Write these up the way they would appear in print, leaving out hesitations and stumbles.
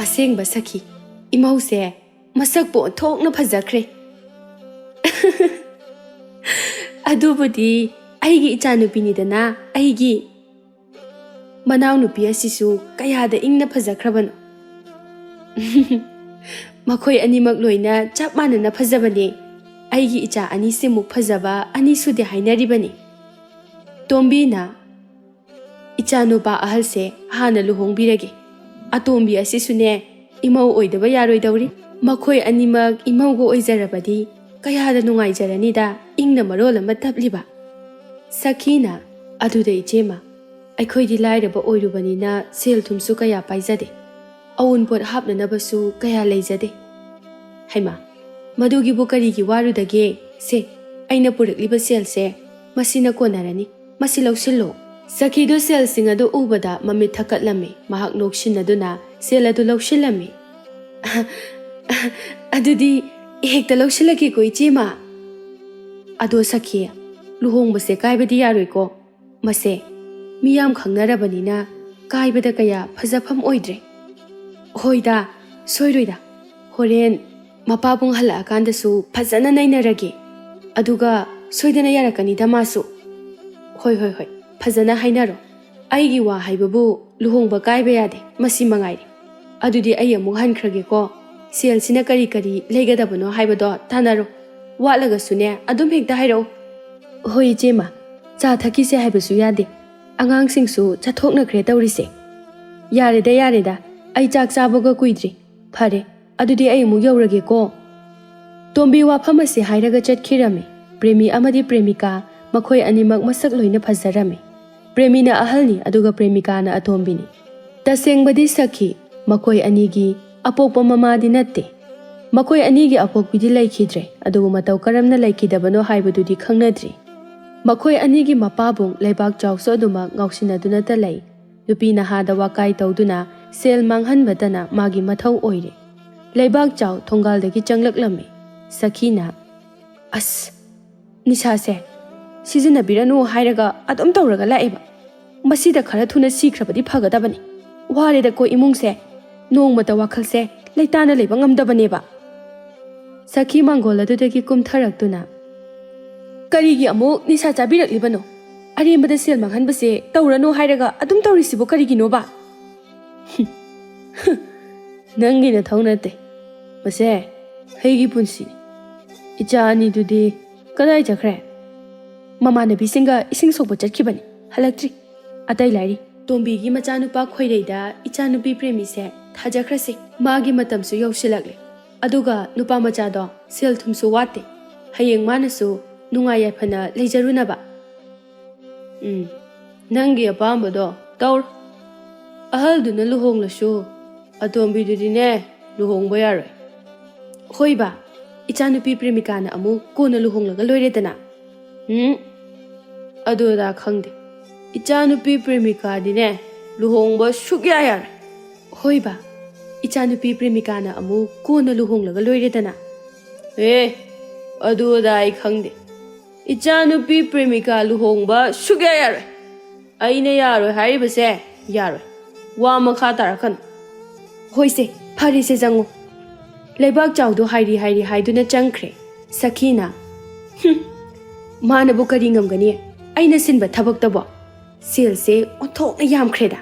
ꯑꯁꯦꯡꯕ ꯁꯈꯤ ꯏꯃꯧꯁꯦ ꯃꯁꯛꯄꯨ ꯑꯣꯟꯊꯣꯛꯅ ꯐꯖꯈ꯭ꯔꯦ ꯑꯗꯨꯕꯨꯗꯤ ꯑꯩꯒꯤ ꯏꯆꯥꯅꯨꯄꯤꯅꯤꯗꯅ ꯑꯩꯒꯤ ꯃꯅꯥꯎꯅꯨꯄꯤ ꯑꯁꯤꯁꯨ ꯀꯌꯥꯗ ꯏꯪꯅ ꯐꯖꯈ꯭ꯔꯕꯅꯣ ꯃꯈꯣꯏ ꯑꯅꯤꯃꯛ ꯂꯣꯏꯅ ꯆꯞ ꯃꯥꯟꯅꯅ ꯐꯖꯕꯅꯦ ꯑꯩꯒꯤ ꯏꯆꯥ ꯑꯅꯤꯁꯤꯃꯨꯛ ꯐꯖꯕ ꯑꯅꯤ ꯁꯨꯗꯦ ꯍꯥꯏꯅꯔꯤꯕꯅꯤ ꯇꯣꯝꯕꯤꯅ ꯏꯆꯥꯅꯨꯄꯥ ꯑꯍꯜꯁꯦ ꯍꯥꯟꯅ ꯂꯨꯍꯣꯡꯕꯤꯔꯒꯦ ꯑꯇꯣꯝꯕꯤ ꯑꯁꯤꯁꯨꯅꯦ ꯏꯃꯧ ꯑꯣꯏꯗꯕ ꯌꯥꯔꯣꯏꯗꯧꯔꯤ ꯃꯈꯣꯏ ꯑꯅꯤꯃꯛ ꯏꯃꯧꯒ ꯑꯣꯏꯖꯔꯕꯗꯤ ꯀꯌꯥꯗ ꯅꯨꯡꯉꯥꯏꯖꯔꯅꯤꯗ ꯏꯪꯅ ꯃꯔꯣꯜ ꯑꯃ ꯇꯞꯂꯤꯕ ꯁꯈꯤꯅ ꯑꯗꯨꯗ ꯏꯆꯦꯃ ꯑꯩꯈꯣꯏꯗꯤ ꯂꯥꯏꯔꯕ ꯑꯣꯏꯔꯨꯕꯅꯤꯅ ꯁꯦꯜ ꯊꯨꯝꯁꯨ ꯀꯌꯥ ꯄꯥꯏꯖꯗꯦ ꯑꯎꯟꯄꯣꯠ ꯍꯥꯞꯅꯅꯕꯁꯨ ꯀꯌꯥ ꯂꯩꯖꯗꯦ ꯍꯩꯃꯥ ꯃꯗꯨꯒꯤꯕꯨ ꯀꯔꯤꯒꯤ ꯋꯥꯔꯨꯗꯒꯦ ꯁꯦ ꯑꯩꯅ ꯄꯨꯔꯛꯂꯤꯕ ꯁꯦꯜꯁꯦ ꯃꯁꯤꯅ ꯀꯣꯟꯅꯔꯅꯤ ꯃꯁꯤ ꯂꯧꯁꯤꯜꯂꯣ ꯁꯈꯤꯗꯨ ꯁꯦꯜꯁꯤꯡ ꯑꯗꯨ ꯎꯕꯗ ꯃꯃꯤꯠ ꯊꯛꯀꯠꯂꯝꯃꯤ ꯃꯍꯥꯛ ꯅꯣꯛꯁꯤꯟꯅꯗꯨꯅ ꯁꯦꯜ ꯑꯗꯨ ꯂꯧꯁꯤꯜꯂꯝꯃꯤ ꯑꯗꯨꯗꯤ ꯍꯦꯛꯇ ꯂꯧꯁꯤꯜꯂꯒꯦꯀꯣ ꯏꯆꯦꯃ ꯑꯗꯣ ꯁꯈꯤ ꯂꯨꯍꯣꯡꯕꯁꯦ ꯀꯥꯏꯕꯗꯤ ꯌꯥꯔꯣꯏꯀꯣ ꯃꯁꯦ ꯃꯤꯌꯥꯝ ꯈꯪꯅꯔꯕꯅꯤꯅ ꯀꯥꯏꯕꯗ ꯀꯌꯥ ꯐꯖꯐꯝ ꯑꯣꯏꯗ꯭ꯔꯦ ꯍꯣꯏꯗ ꯁꯣꯏꯔꯣꯏꯗ ꯍꯣꯔꯦꯟ ꯃꯄꯥꯕꯨꯡ ꯍꯜꯂꯛꯑꯀꯥꯟꯗꯁꯨ ꯐꯖꯅ ꯅꯩꯅꯔꯒꯦ ꯑꯗꯨꯒ ꯁꯣꯏꯗꯅ ꯌꯥꯔꯛꯀꯅꯤꯗ ꯃꯥꯁꯨ ꯍꯣꯏ ꯐꯖꯅ ꯍꯥꯏꯅꯔꯣ ꯑꯩꯒꯤ ꯋꯥ ꯍꯥꯏꯕꯕꯨ ꯂꯨꯍꯣꯡꯕ ꯀꯥꯏꯕ ꯌꯥꯗꯦ ꯃꯁꯤ ꯃꯉꯥꯏꯔꯦ ꯑꯗꯨꯗꯤ ꯑꯩ ꯑꯃꯨꯛ ꯍꯟꯈ꯭ꯔꯒꯦꯀꯣ ꯁꯦꯜꯁꯤꯅ ꯀꯔꯤ ꯀꯔꯤ ꯂꯩꯒꯗꯕꯅꯣ ꯍꯥꯏꯕꯗꯣ ꯇꯥꯟꯅꯔꯣ ꯋꯥꯠꯂꯒꯁꯨꯅꯦ ꯑꯗꯨꯝ ꯍꯦꯛꯇ ꯍꯥꯏꯔꯛꯑꯣ ꯍꯣꯏ ꯏꯆꯦꯃ ꯆꯥ ꯊꯛꯈꯤꯁꯦ ꯍꯥꯏꯕꯁꯨ ꯌꯥꯗꯦ ꯑꯉꯥꯡꯁꯤꯡꯁꯨ ꯆꯠꯊꯣꯛꯅꯈ꯭ꯔꯦ ꯇꯧꯔꯤꯁꯦ ꯌꯥꯔꯦꯗ ꯑꯩ ꯆꯥꯛ ꯆꯥꯕꯒ ꯀꯨꯏꯗ꯭ꯔꯤ ꯐꯔꯦ ꯑꯗꯨꯗꯤ ꯑꯩ ꯑꯃꯨꯛ ꯌꯧꯔꯒꯦꯀꯣ ꯇꯣꯝꯕꯤ ꯋꯥꯐꯝ ꯑꯁꯤ ꯍꯥꯏꯔꯒ ꯆꯠꯈꯤꯔꯝꯃꯤ ꯄ꯭ꯔꯦꯃꯤ ꯑꯃꯗꯤ ꯄ꯭ꯔꯦꯃꯤꯀꯥ ꯃꯈꯣꯏ ꯑꯅꯤꯃꯛ ꯃꯁꯛ ꯂꯣꯏꯅ ꯐꯖꯔꯝꯃꯤ ꯄ꯭ꯔꯦꯃꯤꯅ ꯑꯍꯜꯅꯤ ꯑꯗꯨꯒ ꯄ꯭ꯔꯦꯃꯤꯀꯥꯅ ꯑꯇꯣꯝꯕꯤꯅꯤ ꯇꯁꯦꯡꯕꯗꯤ ꯁꯈꯤ ꯃꯈꯣꯏ ꯑꯅꯤꯒꯤ ꯑꯄꯣꯛꯄ ꯃꯃꯥꯗꯤ ꯅꯠꯇꯦ ꯃꯈꯣꯏ ꯑꯅꯤꯒꯤ ꯑꯄꯣꯛꯄꯤꯗꯤ ꯂꯩꯈꯤꯗ꯭ꯔꯦ ꯑꯗꯨꯕꯨ ꯃꯇꯧ ꯀꯔꯝꯅ ꯂꯩꯈꯤꯗꯕꯅꯣ ꯍꯥꯏꯕꯗꯨꯗꯤ ꯈꯪꯅꯗ꯭ꯔꯤ ꯃꯈꯣꯏ ꯑꯅꯤꯒꯤ ꯃꯄꯥꯕꯨꯡ ꯂꯩꯕꯥꯛ ꯆꯥꯎꯁꯨ ꯑꯗꯨꯃꯛ ꯉꯥꯎꯁꯤꯟꯅꯗꯨꯅꯇ ꯂꯩ ꯅꯨꯄꯤ ꯅꯍꯥꯗ ꯋꯥꯀꯥꯏ ꯇꯧꯗꯨꯅ ꯁꯦꯜ ꯃꯥꯡꯍꯟꯕꯇꯅ ꯃꯥꯒꯤ ꯃꯊꯧ ꯑꯣꯏꯔꯦ ꯂꯩꯕꯥꯛ ꯆꯥꯎ ꯊꯣꯡꯒꯥꯜꯗꯒꯤ ꯆꯪꯂꯛꯂꯝꯃꯤ ꯁꯈꯤꯅ ꯑꯁ ꯅꯤꯁꯥꯁꯦ ꯁꯤꯖꯤꯟꯅꯕꯤꯔꯅꯨ ꯍꯥꯏꯔꯒ ꯑꯗꯨꯝ ꯇꯧꯔꯒ ꯂꯥꯛꯑꯦꯕ ꯃꯁꯤꯗ ꯈꯔ ꯊꯨꯅ ꯁꯤꯈ꯭ꯔꯕꯗꯤ ꯐꯒꯗꯕꯅꯤ ꯋꯥꯔꯦꯗꯀꯣ ꯏꯃꯨꯡꯁꯦ ꯅꯣꯡꯃꯇ ꯋꯥꯈꯜꯁꯦ ꯂꯩꯇꯥꯅ ꯂꯩꯕ ꯉꯝꯗꯕꯅꯦꯕ ꯁꯈꯤ ꯃꯥꯡꯒꯣꯜ ꯑꯗꯨꯗꯒꯤ ꯀꯨꯝꯊꯔꯛꯇꯨꯅ ꯀꯔꯤꯒꯤ ꯑꯃꯨꯛ ꯅꯤꯁꯥ ꯆꯥꯕꯤꯔꯛꯂꯤꯕꯅꯣ ꯑꯔꯦꯝꯕꯗ ꯁꯦꯜ ꯃꯥꯡꯍꯟꯕꯁꯦ ꯇꯧꯔꯅꯨ ꯍꯥꯏꯔꯒ ꯑꯗꯨꯝ ꯇꯧꯔꯤꯁꯤꯕꯨ ꯀꯔꯤꯒꯤꯅꯣꯕ ꯅꯪꯒꯤ ꯅꯊꯧ ꯅꯠꯇꯦ ꯃꯁꯦ ꯑꯩꯒꯤ ꯄꯨꯟꯁꯤꯅꯤ ꯏꯆꯥ ꯑꯅꯤꯗꯨꯗꯤ ꯀꯗꯥꯏ ꯆꯠꯈ꯭ꯔꯦ ꯃꯃꯥꯟꯅꯕꯤꯁꯤꯡꯒ ꯏꯁꯤꯡ ꯁꯣꯛꯄ ꯆꯠꯈꯤꯕꯅꯤ ꯍꯜꯂꯛꯇ꯭ꯔꯤ ꯑꯇꯩ ꯂꯥꯏꯔꯤ ꯇꯣꯝꯕꯤꯒꯤ ꯃꯆꯥꯅꯨꯄꯥ ꯈꯣꯏꯔꯩꯗ ꯏꯆꯥꯅꯨꯄꯤ ꯄ꯭ꯔꯦꯃꯤꯁꯦ ꯊꯥꯖꯈ꯭ꯔꯁꯤ ꯃꯥꯒꯤ ꯃꯇꯝꯁꯨ ꯌꯧꯁꯤꯜꯂꯛꯂꯦ ꯑꯗꯨꯒ ꯅꯨꯄꯥ ꯃꯆꯥꯗꯣ ꯁꯦꯜ ꯊꯨꯝꯁꯨ ꯋꯥꯠꯇꯦ ꯍꯌꯦꯡ ꯃꯥꯅꯁꯨ ꯅꯨꯡꯉꯥꯏ ꯌꯥꯏꯐꯅ ꯂꯩꯖꯔꯨꯅꯕ ꯅꯪꯒꯤ ꯑꯄꯥꯝꯕꯗꯣ ꯇꯧꯔꯣ ꯑꯍꯜꯗꯨꯅ ꯂꯨꯍꯣꯡꯂꯁꯨ ꯑꯇꯣꯝꯕꯤꯗꯨꯗꯤꯅꯦ ꯂꯨꯍꯣꯡꯕ ꯌꯥꯔꯣꯏ ꯍꯣꯏꯕ ꯏꯆꯥꯅꯨꯄꯤ ꯄ꯭ꯔꯦꯃꯤꯀꯥꯅ ꯑꯃꯨꯛ ꯀꯣꯟꯅ ꯂꯨꯍꯣꯡꯂꯒ ꯂꯣꯏꯔꯦꯗꯅ ꯑꯗꯨꯗ ꯈꯪꯗꯦ ꯏꯆꯥꯅꯨꯄꯤ ꯄ꯭ꯔꯦꯃꯤꯀꯥꯗꯤꯅꯦ ꯂꯨꯍꯣꯡꯕ ꯁꯨꯛꯌꯥ ꯌꯥꯔꯣꯏ ꯍꯣꯏꯕ ꯏꯆꯥꯅꯨꯄꯤ ꯄ꯭ꯔꯦꯃꯤꯀꯥꯅ ꯑꯃꯨꯛ ꯀꯣꯟꯅ ꯂꯨꯍꯣꯡꯂꯒ ꯂꯣꯏꯔꯦꯗꯅ ꯑꯗꯨꯗ ꯑꯩ ꯈꯪꯗꯦ ꯏꯆꯥꯅꯨꯄꯤ ꯄ꯭ꯔꯦꯃꯤꯀꯥ ꯂꯨꯍꯣꯡꯕ ꯁꯨꯛꯌꯥ ꯌꯥꯔꯣꯏ ꯑꯩꯅ ꯌꯥꯔꯣꯏ ꯍꯥꯏꯔꯤꯕꯁꯦ ꯌꯥꯔꯣꯏ ꯋꯥ ꯃꯈꯥ ꯇꯥꯔꯛꯀꯅꯨ ꯍꯣꯏꯁꯦ ꯐꯔꯦꯁꯦ ꯆꯪꯉꯨ ꯂꯩꯕꯥꯛ ꯆꯥꯎꯗꯣ ꯍꯥꯏꯔꯤ ꯍꯥꯏꯗꯨꯅ ꯆꯪꯈ꯭ꯔꯦ ꯁꯈꯤꯅ ꯃꯥꯅꯕꯨ ꯀꯔꯤ ꯉꯝꯒꯅꯤ ꯑꯩꯅ ꯁꯤꯟꯕ ꯊꯕꯛꯇꯕꯣ ꯁꯦꯜꯁꯦ ꯑꯣꯟꯊꯣꯛꯅ ꯌꯥꯝꯈ꯭ꯔꯦꯗ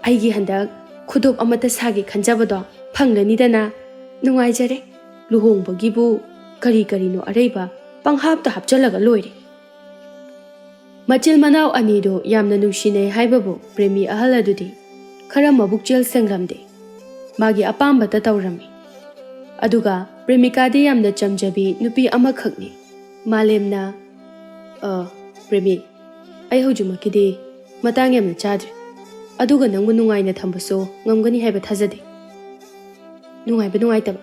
ꯑꯩꯒꯤ ꯍꯟꯗꯛ ꯈꯨꯗꯣꯞ ꯑꯃꯠꯇ ꯁꯥꯒꯦ ꯈꯟꯖꯕꯗꯣ ꯐꯪꯂꯅꯤꯗꯅ ꯅꯨꯡꯉꯥꯏꯖꯔꯦ ꯂꯨꯍꯣꯡꯕꯒꯤꯕꯨ ꯀꯔꯤꯅꯣ ꯑꯔꯩꯕ ꯄꯪꯍꯥꯞꯇ ꯍꯥꯞꯆꯜꯂꯒ ꯂꯣꯏꯔꯦ ꯃꯆꯤꯜ ꯃꯅꯥꯎ ꯑꯅꯤꯗꯨ ꯌꯥꯝꯅ ꯅꯨꯡꯁꯤꯅꯩ ꯍꯥꯏꯕꯕꯨ ꯄ꯭ꯔꯦꯃꯤ ꯑꯍꯜ ꯑꯗꯨꯗꯤ ꯈꯔ ꯃꯕꯨꯛꯆꯦꯜ ꯁꯦꯡꯂꯝꯗꯦ ꯃꯥꯒꯤ ꯑꯄꯥꯝꯕꯇ ꯇꯧꯔꯝꯃꯤ ꯑꯗꯨꯒ ꯄ꯭ꯔꯦꯃꯤꯀꯥꯗꯤ ꯌꯥꯝꯅ ꯆꯝꯖꯕꯤ ꯅꯨꯄꯤ ꯑꯃꯈꯛꯅꯤ ꯃꯥꯂꯦꯝꯅ ꯄ꯭ꯔꯦꯃꯤ ꯑꯩ ꯍꯧꯖꯤꯛꯃꯛꯀꯤꯗꯤ ꯃꯇꯥꯡ ꯌꯥꯝꯅ ꯆꯥꯗ꯭ꯔꯦ ꯑꯗꯨꯒ ꯅꯪꯕꯨ ꯅꯨꯡꯉꯥꯏꯅ ꯊꯝꯕꯁꯨ ꯉꯝꯒꯅꯤ ꯍꯥꯏꯕ ꯊꯥꯖꯗꯦ ꯅꯨꯡꯉꯥꯏꯕ ꯅꯨꯡꯉꯥꯏꯇꯕ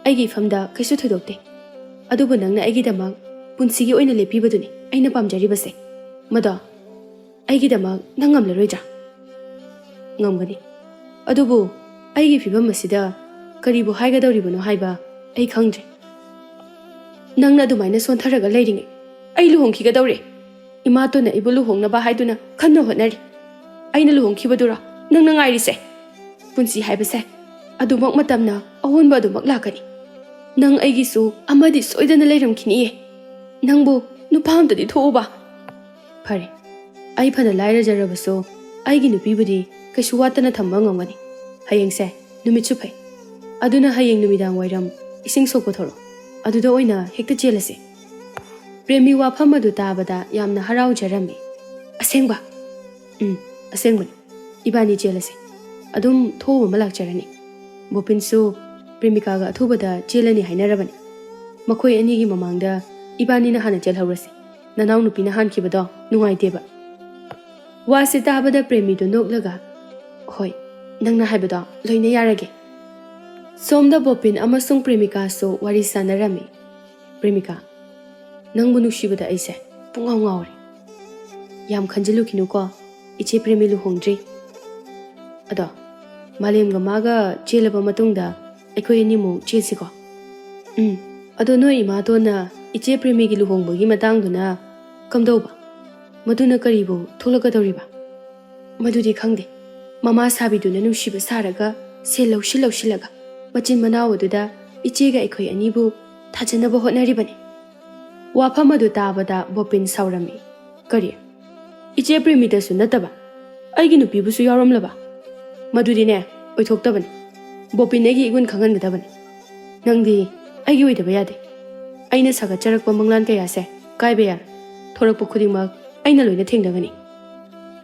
ꯑꯩꯒꯤ ꯏꯐꯝꯗ ꯀꯩꯁꯨ ꯊꯣꯏꯗꯣꯛꯇꯦ ꯑꯗꯨꯕꯨ ꯅꯪꯅ ꯑꯩꯒꯤꯗꯃꯛ ꯄꯨꯟꯁꯤꯒꯤ ꯑꯣꯏꯅ ꯂꯦꯞꯄꯤꯕꯗꯨꯅꯤ ꯑꯩꯅ ꯄꯥꯝꯖꯔꯤꯕꯁꯦ ꯃꯗꯣ ꯑꯩꯒꯤꯗꯃꯛ ꯅꯪ ꯉꯝꯂꯔꯣꯏꯗ꯭ꯔꯥ ꯉꯝꯒꯅꯤ ꯑꯗꯨꯕꯨ ꯑꯩꯒꯤ ꯐꯤꯕꯝ ꯑꯁꯤꯗ ꯀꯔꯤꯕꯨ ꯍꯥꯏꯒꯗꯧꯔꯤꯕꯅꯣ ꯍꯥꯏꯕ ꯑꯩ ꯈꯪꯗ꯭ꯔꯦ ꯅꯪꯅ ꯑꯗꯨꯃꯥꯏꯅ ꯁꯣꯟꯊꯔꯒ ꯂꯩꯔꯤꯉꯩ ꯑꯩ ꯂꯨꯍꯣꯡꯈꯤꯒꯗꯧꯔꯦ ꯏꯃꯥꯇꯣꯟꯅ ꯑꯩꯕꯨ ꯂꯨꯍꯣꯡꯅꯕ ꯍꯥꯏꯗꯨꯅ ꯀꯟꯅ ꯍꯣꯠꯅꯔꯤ ꯑꯩꯅ ꯂꯨꯍꯣꯡꯈꯤꯕꯗꯨꯔꯣ ꯅꯪꯅ ꯉꯥꯏꯔꯤꯁꯦ ꯄꯨꯟꯁꯤ ꯍꯥꯏꯕꯁꯦ ꯑꯗꯨꯃꯛ ꯃꯇꯝꯅ ꯑꯑꯣꯟꯕ ꯑꯗꯨꯃꯛ ꯂꯥꯛꯀꯅꯤ ꯅꯪ ꯑꯩꯒꯤꯁꯨ ꯑꯃꯗꯤ ꯁꯣꯏꯗꯅ ꯂꯩꯔꯝꯈꯤꯅꯤꯌꯦ ꯅꯪꯕꯨ ꯅꯨꯄꯥ ꯑꯝꯇꯗꯤ ꯊꯣꯛꯎꯕ ꯐꯔꯦ ꯑꯩ ꯐꯅ ꯂꯥꯏꯔꯖꯔꯕꯁꯨ ꯑꯩꯒꯤ ꯅꯨꯄꯤꯕꯨꯗꯤ ꯀꯩꯁꯨ ꯋꯥꯠꯇꯅ ꯊꯝꯕ ꯉꯝꯒꯅꯤ ꯍꯌꯦꯡꯁꯦ ꯅꯨꯃꯤꯠꯁꯨ ꯐꯩ ꯑꯗꯨꯅ ꯍꯌꯦꯡ ꯅꯨꯃꯤꯗꯥꯡ ꯋꯥꯏꯔꯝ ꯏꯁꯤꯡ ꯁꯣꯛꯄ ꯊꯣꯔꯛꯑꯣ ꯑꯗꯨꯗ ꯑꯣꯏꯅ ꯍꯦꯛꯇ ꯆꯦꯜꯂꯁꯤ ꯄ꯭ꯔꯦꯃꯤ ꯋꯥꯐꯝ ꯑꯗꯨ ꯇꯥꯕꯗ ꯌꯥꯝꯅ ꯍꯔꯥꯎꯖꯔꯝꯃꯤ ꯑꯁꯦꯡꯕ ꯑꯁꯦꯡꯕꯅꯤ ꯏꯕꯥꯅꯤ ꯆꯦꯜꯂꯁꯤ ꯑꯗꯨꯝ ꯊꯣꯛꯎꯕ ꯑꯃ ꯂꯥꯛꯆꯔꯅꯤ ꯕꯣꯄꯤꯟꯁꯨ ꯄ꯭ꯔꯦꯃꯤꯀꯥꯒ ꯑꯊꯨꯕꯗ ꯆꯦꯜꯂꯅꯤ ꯍꯥꯏꯅꯔꯕꯅꯤ ꯃꯈꯣꯏ ꯑꯅꯤꯒꯤ ꯃꯃꯥꯡꯗ ꯏꯕꯥꯅꯤꯅ ꯍꯥꯟꯅ ꯆꯦꯜꯍꯧꯔꯁꯤ ꯅꯅꯥꯎ ꯅꯨꯄꯤꯅ ꯍꯥꯟꯈꯤꯕꯗꯣ ꯅꯨꯡꯉꯥꯏꯇꯦꯕ ꯋꯥꯁꯤ ꯇꯥꯕꯗ ꯄ꯭ꯔꯦꯃꯤꯗꯨ ꯅꯣꯛꯂꯒ ꯍꯣꯏ ꯅꯪꯅ ꯍꯥꯏꯕꯗꯣ ꯂꯣꯏꯅ ꯌꯥꯔꯒꯦ ꯁꯣꯝꯗ ꯕꯣꯄꯤꯟ ꯑꯃꯁꯨꯡ ꯄ꯭ꯔꯦꯃꯤꯀꯥꯁꯨ ꯋꯥꯔꯤ ꯁꯥꯟꯅꯔꯝꯃꯤ ꯄ꯭ꯔꯦꯃꯤꯀꯥ ꯅꯪꯕꯨ ꯅꯨꯡꯁꯤꯕꯗ ꯑꯩꯁꯦ ꯄꯨꯡꯉꯥꯎ ꯉꯥꯎꯔꯦ ꯌꯥꯝ ꯈꯟꯖꯤꯜꯂꯨꯈꯤꯅꯨꯀꯣ ꯏꯆꯦ ꯄ꯭ꯔꯦꯃꯤ ꯂꯨꯍꯣꯡꯗ꯭ꯔꯤ ꯑꯗꯣ ꯃꯥꯂꯦꯝꯒ ꯃꯥꯒ ꯆꯦꯜꯂꯕ ꯃꯇꯨꯡꯗ ꯑꯩꯈꯣꯏ ꯑꯅꯤꯃꯨꯛ ꯆꯦꯜꯁꯤꯀꯣ ꯑꯗꯣ ꯅꯣꯏ ꯏꯃꯥꯇꯣꯟꯅ ꯏꯆꯦ ꯄ꯭ꯔꯦꯃꯤꯒꯤ ꯂꯨꯍꯣꯡꯕꯒꯤ ꯃꯇꯥꯡꯗꯨꯅ ꯀꯝꯗꯧꯕ ꯃꯗꯨꯅ ꯀꯔꯤꯕꯨ ꯊꯣꯛꯂꯛꯀꯗꯧꯔꯤꯕ ꯃꯗꯨꯗꯤ ꯈꯪꯗꯦ ꯃꯃꯥ ꯁꯥꯕꯤꯗꯨꯅ ꯅꯨꯡꯁꯤꯕ ꯁꯥꯔꯒ ꯁꯦꯜ ꯂꯧꯁꯤꯜꯂꯒ ꯃꯆꯤꯟ ꯃꯅꯥꯎ ꯑꯗꯨꯗ ꯏꯆꯦꯒ ꯑꯩꯈꯣꯏ ꯑꯅꯤꯕꯨ ꯊꯥꯖꯅꯕ ꯍꯣꯠꯅꯔꯤꯕꯅꯤ ꯋꯥꯐꯝ ꯑꯗꯨ ꯇꯥꯕꯗ ꯕꯣꯄꯤꯟ ꯁꯥꯎꯔꯝꯃꯤ ꯀꯔꯤ ꯏꯆꯦ ꯄ꯭ꯔꯦꯃꯤꯗꯁꯨ ꯅꯠꯇꯕ ꯑꯩꯒꯤ ꯅꯨꯄꯤꯕꯨꯁꯨ ꯌꯥꯎꯔꯝꯂꯕ ꯃꯗꯨꯗꯤꯅꯦ ꯑꯣꯏꯊꯣꯛꯇꯕꯅꯤ ꯕꯣꯄꯤꯟ ꯑꯩꯒꯤ ꯏꯒꯨꯟ ꯈꯪꯍꯟꯒꯗꯕꯅꯤ ꯅꯪꯗꯤ ꯑꯩꯒꯤ ꯑꯣꯏꯗꯕ ꯌꯥꯗꯦ ꯑꯩꯅ ꯁꯥꯒꯠꯆꯔꯛꯄ ꯃꯪꯂꯥꯟ ꯀꯌꯥꯁꯦ ꯀꯥꯏꯕ ꯌꯥꯔꯣꯏ ꯊꯣꯔꯛꯄ ꯈꯨꯗꯤꯡꯃꯛ ꯑꯩꯅ ꯂꯣꯏꯅ ꯊꯦꯡꯅꯒꯅꯤ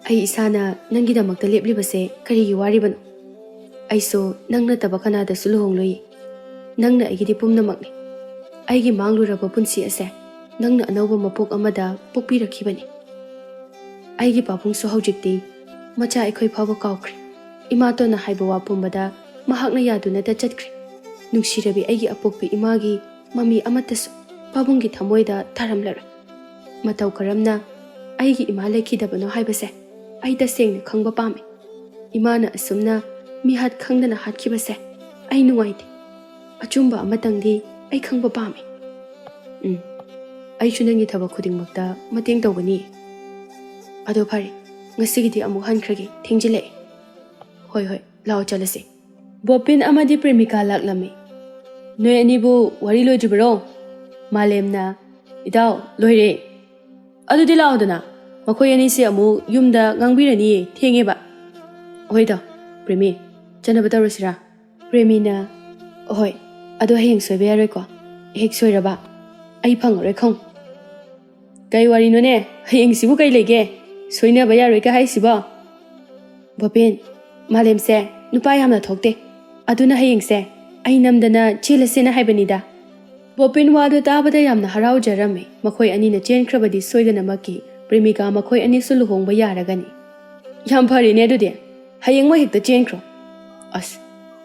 ꯑꯩ ꯏꯁꯥꯅ ꯅꯪꯒꯤꯗꯃꯛꯇ ꯂꯦꯞꯂꯤꯕꯁꯦ ꯀꯔꯤꯒꯤ ꯋꯥꯔꯤꯕꯅꯣ ꯑꯩꯁꯨ ꯅꯪ ꯅꯠꯇꯕ ꯀꯅꯥꯗꯁꯨ ꯂꯨꯍꯣꯡꯂꯣꯏꯌꯦ ꯅꯪꯅ ꯑꯩꯒꯤꯗꯤ ꯄꯨꯝꯅꯃꯛꯅꯤ ꯑꯩꯒꯤ ꯃꯥꯡꯂꯨꯔꯕ ꯄꯨꯟꯁꯤ ꯑꯁꯦ ꯅꯪꯅ ꯑꯅꯧꯕ ꯃꯄꯣꯛ ꯑꯃꯗ ꯄꯣꯛꯄꯤꯔꯛꯈꯤꯕꯅꯤ ꯑꯩꯒꯤ ꯄꯥꯕꯨꯡꯁꯨ ꯍꯧꯖꯤꯛꯇꯤ ꯃꯆꯥ ꯑꯩꯈꯣꯏ ꯐꯥꯎꯕ ꯀꯥꯎꯈ꯭ꯔꯦ ꯏꯃꯥꯇꯣꯟꯅ ꯍꯥꯏꯕ ꯋꯥ ꯄꯨꯝꯕꯗ ꯃꯍꯥꯛꯅ ꯌꯥꯗꯨꯅꯇ ꯆꯠꯈ꯭ꯔꯦ ꯅꯨꯡꯁꯤꯔꯕꯤ ꯑꯩꯒꯤ ꯑꯄꯣꯛꯄꯤ ꯏꯃꯥꯒꯤ ꯃꯃꯤ ꯑꯃꯠꯇꯁꯨ ꯄꯥꯕꯨꯡꯒꯤ ꯊꯃꯣꯏꯗ ꯊꯥꯔꯝꯂꯔꯣꯏ ꯃꯇꯧ ꯀꯔꯝꯅ ꯑꯩꯒꯤ ꯏꯃꯥ ꯂꯩꯈꯤꯗꯕꯅꯣ ꯍꯥꯏꯕꯁꯦ ꯑꯩ ꯇꯁꯦꯡꯅ ꯈꯪꯕ ꯄꯥꯝꯃꯤ ꯏꯃꯥꯅ ꯑꯁꯨꯝꯅ ꯃꯤꯍꯥꯠ ꯈꯪꯗꯅ ꯍꯥꯠꯈꯤꯕꯁꯦ ꯑꯩ ꯅꯨꯡꯉꯥꯏꯇꯦ ꯑꯆꯨꯝꯕ ꯑꯃꯇꯪꯗꯤ ꯑꯩ ꯈꯪꯕ ꯄꯥꯝꯃꯤ ꯑꯩꯁꯨ ꯅꯪꯒꯤ ꯊꯕꯛ ꯈꯨꯗꯤꯡꯃꯛꯇ ꯃꯇꯦꯡ ꯇꯧꯒꯅꯤ ꯑꯗꯣ ꯐꯔꯦ ꯉꯁꯤꯒꯤꯗꯤ ꯑꯃꯨꯛ ꯍꯟꯈ꯭ꯔꯒꯦ ꯊꯦꯡꯖꯤꯜꯂꯛꯑꯦ ꯍꯣꯏ ꯂꯥꯛꯑꯣ ꯆꯠꯂꯁꯤ ꯕꯣꯄꯤꯟ ꯑꯃꯗꯤ ꯄ꯭ꯔꯦꯃꯤꯀꯥ ꯂꯥꯛꯂꯝꯃꯤ ꯅꯣꯏ ꯑꯅꯤꯕꯨ ꯋꯥꯔꯤ ꯂꯣꯏꯗ꯭ꯔꯤꯕꯔꯣ ꯃꯥꯂꯦꯝꯅ ꯏꯇꯥꯎ ꯂꯣꯏꯔꯦ ꯑꯗꯨꯗꯤ ꯂꯥꯛꯑꯣꯗꯅ ꯃꯈꯣꯏ ꯑꯅꯤꯁꯦ ꯑꯃꯨꯛ ꯌꯨꯝꯗ ꯉꯥꯡꯕꯤꯔꯅꯤꯌꯦ ꯊꯦꯡꯉꯦꯕ ꯍꯣꯏꯗ ꯄ꯭ꯔꯦꯃꯤ ꯆꯠꯅꯕ ꯇꯧꯔꯁꯤꯔꯥ ꯄ꯭ꯔꯦꯃꯤꯅ ꯑꯍꯣꯏ ꯑꯗꯣ ꯍꯌꯦꯡ ꯁꯣꯏꯕ ꯌꯥꯔꯣꯏꯀꯣ ꯍꯦꯛ ꯁꯣꯏꯔꯕ ꯑꯩ ꯐꯪꯉꯔꯣꯏ ꯈꯪꯉꯨ ꯀꯩ ꯋꯥꯔꯤꯅꯣꯅꯦ ꯍꯌꯦꯡꯁꯤꯕꯨ ꯀꯩ ꯂꯩꯒꯦ ꯁꯣꯏꯅꯕ ꯌꯥꯔꯣꯏꯒ ꯍꯥꯏꯁꯤꯕꯣ ꯕꯣꯄꯤꯟ ꯃꯥꯂꯦꯝꯁꯦ ꯅꯨꯄꯥ ꯌꯥꯝꯅ ꯊꯣꯛꯇꯦ ꯑꯗꯨꯅ ꯍꯌꯦꯡꯁꯦ ꯑꯩ ꯅꯝꯗꯅ ꯆꯦꯜꯂꯁꯦꯅ ꯍꯥꯏꯕꯅꯤꯗ ꯕꯣꯄꯤꯟ ꯋꯥꯗꯨ ꯇꯥꯕꯗ ꯌꯥꯝꯅ ꯍꯔꯥꯎꯖꯔꯝꯃꯤ ꯃꯈꯣꯏ ꯑꯅꯤꯅ ꯆꯦꯟꯈ꯭ꯔꯕꯗꯤ ꯁꯣꯏꯗꯅꯃꯛꯀꯤ ꯄ꯭ꯔꯦꯃꯤꯀꯥ ꯃꯈꯣꯏ ꯑꯅꯤꯁꯨ ꯂꯨꯍꯣꯡꯕ ꯌꯥꯔꯒꯅꯤ ꯌꯥꯝ ꯐꯔꯦꯅꯦ ꯑꯗꯨꯗꯤ ꯍꯌꯦꯡꯃꯛ ꯍꯦꯛꯇ ꯆꯦꯟꯈ꯭ꯔꯣ ꯑꯁ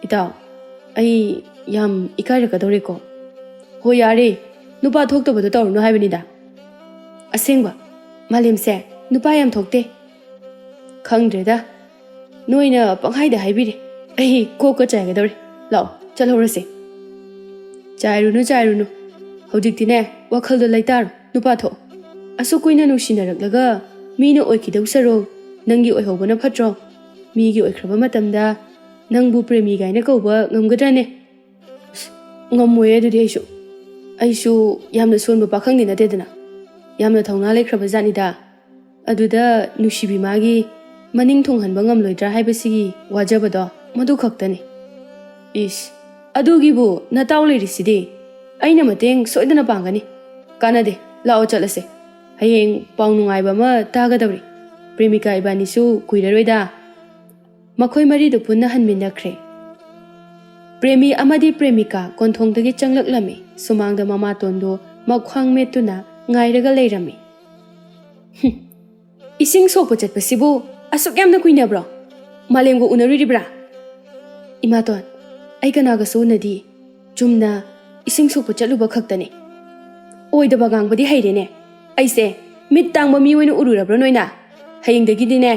ꯏꯇꯥꯎ ꯑꯩ ꯌꯥꯝ ꯏꯀꯥꯏꯔꯛꯀꯗꯧꯔꯦꯀꯣ ꯍꯣꯏ ꯌꯥꯔꯦ ꯅꯨꯄꯥ ꯊꯣꯛꯇꯕꯗꯣ ꯇꯧꯔꯨꯅꯨ ꯍꯥꯏꯕꯅꯤꯗ ꯑꯁꯦꯡꯕ ꯃꯥꯂꯦꯝꯁꯦ ꯅꯨꯄꯥ ꯌꯥꯝ ꯊꯣꯛꯇꯦ ꯈꯪꯗ꯭ꯔꯦꯗ ꯅꯣꯏꯅ ꯄꯪꯍꯥꯏꯗ ꯍꯥꯏꯕꯤꯔꯦ ꯑꯩ ꯀꯣꯛꯀ ꯆꯥꯏꯒꯗꯧꯔꯦ ꯂꯥꯛꯑꯣ ꯆꯠꯍꯧꯔꯁꯦ ꯆꯥꯏꯔꯨꯅꯨ ꯍꯧꯖꯤꯛꯇꯤꯅꯦ ꯋꯥꯈꯜꯗꯣ ꯂꯩꯇꯥꯔꯣ ꯅꯨꯄꯥ ꯊꯣꯛ ꯑꯁꯨꯛ ꯀꯨꯏꯅ ꯅꯨꯡꯁꯤꯅꯔꯛꯂꯒ ꯃꯤꯅ ꯑꯣꯏꯈꯤꯗꯧ ꯁꯔꯨꯛ ꯅꯪꯒꯤ ꯑꯣꯏꯍꯧꯕꯅ ꯐꯠꯇ꯭ꯔꯣ ꯃꯤꯒꯤ ꯑꯣꯏꯈ꯭ꯔꯕ ꯃꯇꯝꯗ ꯅꯪꯕꯨ ꯄ꯭ꯔꯦꯃꯤ ꯒꯥꯏꯅ ꯀꯧꯕ ꯉꯝꯒꯗ꯭ꯔꯅꯦ ꯉꯝꯃꯣꯏꯌꯦ ꯑꯗꯨꯗꯤ ꯑꯩꯁꯨ ꯌꯥꯝꯅ ꯁꯣꯟꯕ ꯄꯥꯈꯪꯗꯤ ꯅꯠꯇꯦꯗꯅ ꯌꯥꯝꯅ ꯊꯧꯅꯥ ꯂꯩꯈ꯭ꯔꯕ ꯖꯥꯠꯅꯤꯗ ꯑꯗꯨꯗ ꯅꯨꯡꯁꯤꯕꯤ ꯃꯥꯒꯤ ꯃꯅꯤꯡ ꯊꯨꯡꯍꯟꯕ ꯉꯝꯂꯣꯏꯗ꯭ꯔꯥ ꯍꯥꯏꯕꯁꯤꯒꯤ ꯋꯥꯖꯕꯗꯣ ꯃꯗꯨ ꯈꯛꯇꯅꯤ ꯏꯁ ꯑꯗꯨꯒꯤꯕꯨ ꯅꯇꯥꯎ ꯂꯩꯔꯤꯁꯤꯗꯤ ꯑꯩꯅ ꯃꯇꯦꯡ ꯁꯣꯏꯗꯅ ꯄꯥꯡꯒꯅꯤ ꯀꯥꯟꯅꯗꯦ ꯂꯥꯛꯑꯣ ꯆꯠꯂꯁꯦ ꯍꯌꯦꯡ ꯄꯥꯎ ꯅꯨꯡꯉꯥꯏꯕ ꯑꯃ ꯇꯥꯒꯗꯧꯔꯤ ꯄ꯭ꯔꯦꯃꯤꯀꯥ ꯏꯕꯥꯅꯤꯁꯨ ꯀꯨꯏꯔꯔꯣꯏꯗ ꯃꯈꯣꯏ ꯃꯔꯤꯗꯨ ꯄꯨꯟꯅ ꯍꯟꯃꯤꯟꯅꯈ꯭ꯔꯦ ꯄ꯭ꯔꯦꯃꯤ ꯑꯃꯗꯤ ꯄ꯭ꯔꯦꯃꯤꯀꯥ ꯀꯣꯟꯊꯣꯡꯗꯒꯤ ꯆꯪꯂꯛꯂꯝꯃꯤ ꯁꯨꯃꯥꯡꯗ ꯃꯃꯥꯇꯣꯟꯗꯨ ꯃꯈ꯭ꯋꯥꯡ ꯃꯦꯠꯇꯨꯅ ꯉꯥꯏꯔꯒ ꯂꯩꯔꯝꯃꯤ ꯏꯁꯤꯡ ꯁꯣꯛꯄ ꯆꯠꯄꯁꯤꯕꯨ ꯑꯁꯨꯛ ꯌꯥꯝꯅ ꯀꯨꯏꯅꯕ꯭ꯔꯣ ꯃꯥꯂꯦꯝꯒ ꯎꯅꯔꯨꯔꯤꯕ꯭ꯔꯥ ꯏꯃꯥꯇꯣꯟ ꯑꯩ ꯀꯅꯥꯒꯁꯨ ꯎꯅꯗꯤ ꯆꯨꯝꯅ ꯏꯁꯤꯡ ꯁꯣꯛꯄ ꯆꯠꯂꯨꯕ ꯈꯛꯇꯅꯤ ꯑꯣꯏꯗꯕ ꯉꯥꯡꯕꯗꯤ ꯍꯩꯔꯦꯅꯦ ꯑꯩꯁꯦ ꯃꯤꯠ ꯇꯥꯡꯕ ꯃꯤ ꯑꯣꯏꯅ ꯎꯔꯨꯔꯕ꯭ꯔꯥ ꯅꯣꯏꯅ ꯍꯌꯦꯡꯗꯒꯤꯗꯤꯅꯦ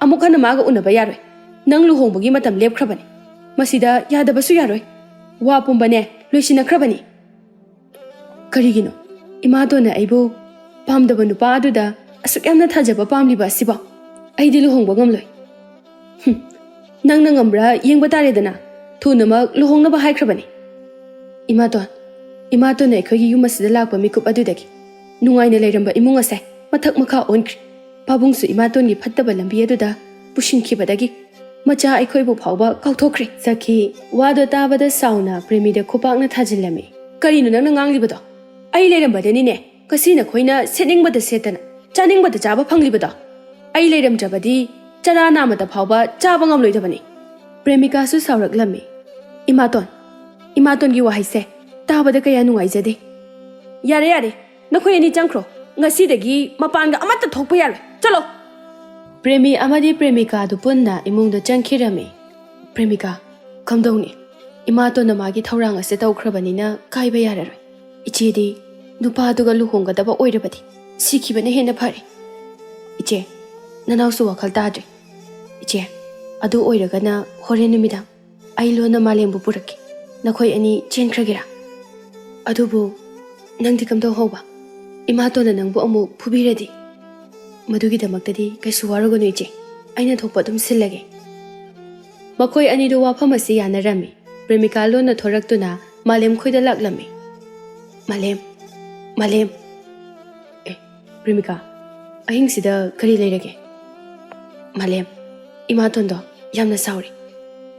ꯑꯃꯨꯛ ꯍꯟꯅ ꯃꯥꯒ ꯎꯅꯕ ꯌꯥꯔꯣꯏ ꯅꯪ ꯂꯨꯍꯣꯡꯕꯒꯤ ꯃꯇꯝ ꯂꯦꯞꯈ꯭ꯔꯕꯅꯤ ꯃꯁꯤꯗ ꯌꯥꯗꯕꯁꯨ ꯌꯥꯔꯣꯏ ꯋꯥ ꯄꯨꯝꯕꯅꯦ ꯂꯣꯏꯁꯤꯟꯅꯈ꯭ꯔꯕꯅꯤ ꯀꯔꯤꯒꯤꯅꯣ ꯏꯃꯥꯇꯣꯟꯅ ꯑꯩꯕꯨ ꯄꯥꯝꯗꯕ ꯅꯨꯄꯥ ꯑꯗꯨꯗ ꯑꯁꯨꯛ ꯌꯥꯝꯅ ꯊꯥꯖꯕ ꯄꯥꯝꯂꯤꯕ ꯑꯁꯤꯕꯣ ꯑꯩꯗꯤ ꯂꯨꯍꯣꯡꯕ ꯉꯝꯂꯣꯏ ꯅꯪꯅ ꯉꯝꯕ꯭ꯔꯥ ꯌꯦꯡꯕ ꯇꯥꯔꯦꯗꯅ ꯊꯨꯅꯃꯛ ꯂꯨꯍꯣꯡꯅꯕ ꯍꯥꯏꯈ꯭ꯔꯕꯅꯤ ꯏꯃꯥꯇꯣꯟꯅ ꯑꯩꯈꯣꯏꯒꯤ ꯌꯨꯝ ꯑꯁꯤꯗ ꯂꯥꯛꯄ ꯃꯤꯀꯨꯞ ꯑꯗꯨꯗꯒꯤ ꯅꯨꯡꯉꯥꯏꯅ ꯂꯩꯔꯝꯕ ꯏꯃꯨꯡ ꯑꯁꯦ ꯃꯊꯛ ꯃꯈꯥ ꯑꯣꯟꯈ꯭ꯔꯦ ꯄꯥꯕꯨꯡꯁꯨ ꯏꯃꯥꯇꯣꯟꯒꯤ ꯐꯠꯇꯕ ꯂꯝꯕꯤ ꯑꯗꯨꯗ ꯄꯨꯁꯤꯟꯈꯤꯕꯗꯒꯤ ꯃꯆꯥ ꯑꯩꯈꯣꯏꯕꯨ ꯐꯥꯎꯕ ꯀꯥꯎꯊꯣꯛꯈ꯭ꯔꯦ ꯁꯈꯤ ꯋꯥꯗꯣ ꯇꯥꯕꯗ ꯁꯥꯎꯅ ꯄ꯭ꯔꯦꯃꯤꯗ ꯈꯨꯄꯥꯛꯅ ꯊꯥꯖꯤꯜꯂꯝꯃꯤ ꯀꯔꯤꯅꯣ ꯅꯪꯅ ꯉꯥꯡꯂꯤꯕꯗꯣ ꯑꯩ ꯂꯩꯔꯝꯕꯗꯅꯤꯅꯦ ꯉꯁꯤ ꯅꯈꯣꯏꯅ ꯁꯦꯠꯅꯤꯡꯕꯗ ꯁꯦꯠꯇꯅ ꯆꯥꯅꯤꯡꯕꯗ ꯆꯥꯕ ꯐꯪꯂꯤꯕꯗꯣ ꯑꯩ ꯂꯩꯔꯝꯗ꯭ꯔꯕꯗꯤ ꯆꯔꯥ ꯅꯥꯃꯗ ꯐꯥꯎꯕ ꯆꯥꯕ ꯉꯝꯂꯣꯏꯗꯕꯅꯤ ꯄ꯭ꯔꯦꯃꯤꯀꯥꯁꯨ ꯁꯥꯎꯔꯛꯂꯝꯃꯤ ꯏꯃꯥꯇꯣꯟꯒꯤ ꯋꯥꯍꯩꯁꯦ ꯇꯥꯕꯗ ꯀꯌꯥ ꯅꯨꯡꯉꯥꯏꯖꯗꯦ ꯌꯥꯔꯦ ꯅꯈꯣꯏ ꯑꯅꯤ ꯆꯪꯈ꯭ꯔꯣ ꯉꯁꯤꯗꯒꯤ ꯃꯄꯥꯟꯒ ꯑꯃꯠꯇ ꯊꯣꯛꯄ ꯌꯥꯔꯣꯏ ꯆꯠꯂꯣ ꯄ꯭ꯔꯦꯃꯤ ꯑꯃꯗꯤ ꯄ꯭ꯔꯦꯃꯤꯀꯥꯗꯨ ꯄꯨꯟꯅ ꯏꯃꯨꯡꯗ ꯆꯪꯈꯤꯔꯝꯃꯤ ꯄ꯭ꯔꯦꯃꯤꯀꯥ ꯀꯝꯗꯧꯅꯤ ꯏꯃꯥꯇꯣꯟꯅ ꯃꯥꯒꯤ ꯊꯧꯔꯥꯡ ꯑꯁꯤ ꯇꯧꯈ꯭ꯔꯕꯅꯤꯅ ꯀꯥꯏꯕ ꯌꯥꯔꯔꯣꯏ ꯏꯆꯦꯗꯤ ꯅꯨꯄꯥꯗꯨꯒ ꯂꯨꯍꯣꯡꯒꯗꯕ ꯑꯣꯏꯔꯕꯗꯤ ꯁꯤꯈꯤꯕꯅ ꯍꯦꯟꯅ ꯐꯔꯦ ꯏꯆꯦ ꯅꯅꯥꯎꯁꯨ ꯋꯥꯈꯜ ꯇꯥꯗ꯭ꯔꯦ ꯏꯆꯦ ꯑꯗꯨ ꯑꯣꯏꯔꯒꯅ ꯍꯣꯔꯦꯟ ꯅꯨꯃꯤꯗꯥꯡ ꯑꯩ ꯂꯣꯟꯅ ꯃꯥꯂꯦꯝꯕꯨ ꯄꯨꯔꯛꯀꯦ ꯅꯈꯣꯏ ꯑꯅꯤ ꯆꯦꯟꯈ꯭ꯔꯒꯦꯔꯥ ꯑꯗꯨꯕꯨ ꯅꯪꯗꯤ ꯀꯝꯗꯧꯍꯧꯕ ꯏꯃꯥꯇꯣꯟꯅ ꯅꯪꯕꯨ ꯑꯃꯨꯛ ꯐꯨꯕꯤꯔꯗꯤ ꯃꯗꯨꯒꯤꯗꯃꯛꯇꯗꯤ ꯀꯩꯁꯨ ꯋꯥꯔꯨꯒꯅꯨ ꯏꯆꯦ ꯑꯩꯅ ꯊꯣꯛꯄ ꯑꯗꯨꯝ ꯁꯤꯜꯂꯒꯦ ꯃꯈꯣꯏ ꯑꯅꯤꯗꯨ ꯋꯥꯐꯝ ꯑꯁꯤ ꯌꯥꯅꯔꯝꯃꯤ ꯄ꯭ꯔꯦꯃꯤꯀꯥ ꯂꯣꯟꯅ ꯊꯣꯔꯛꯇꯨꯅ ꯃꯥꯂꯦꯝ ꯈꯣꯏꯗ ꯂꯥꯛꯂꯝꯃꯤ ꯃꯥꯂꯦꯝ ꯄ꯭ꯔꯦꯃꯤꯀꯥ ꯑꯍꯤꯡꯁꯤꯗ ꯀꯔꯤ ꯂꯩꯔꯒꯦ ꯃꯥꯂꯦꯝ ꯏꯃꯥꯇꯣꯟꯗꯣ ꯌꯥꯝꯅ ꯁꯥꯎꯔꯤ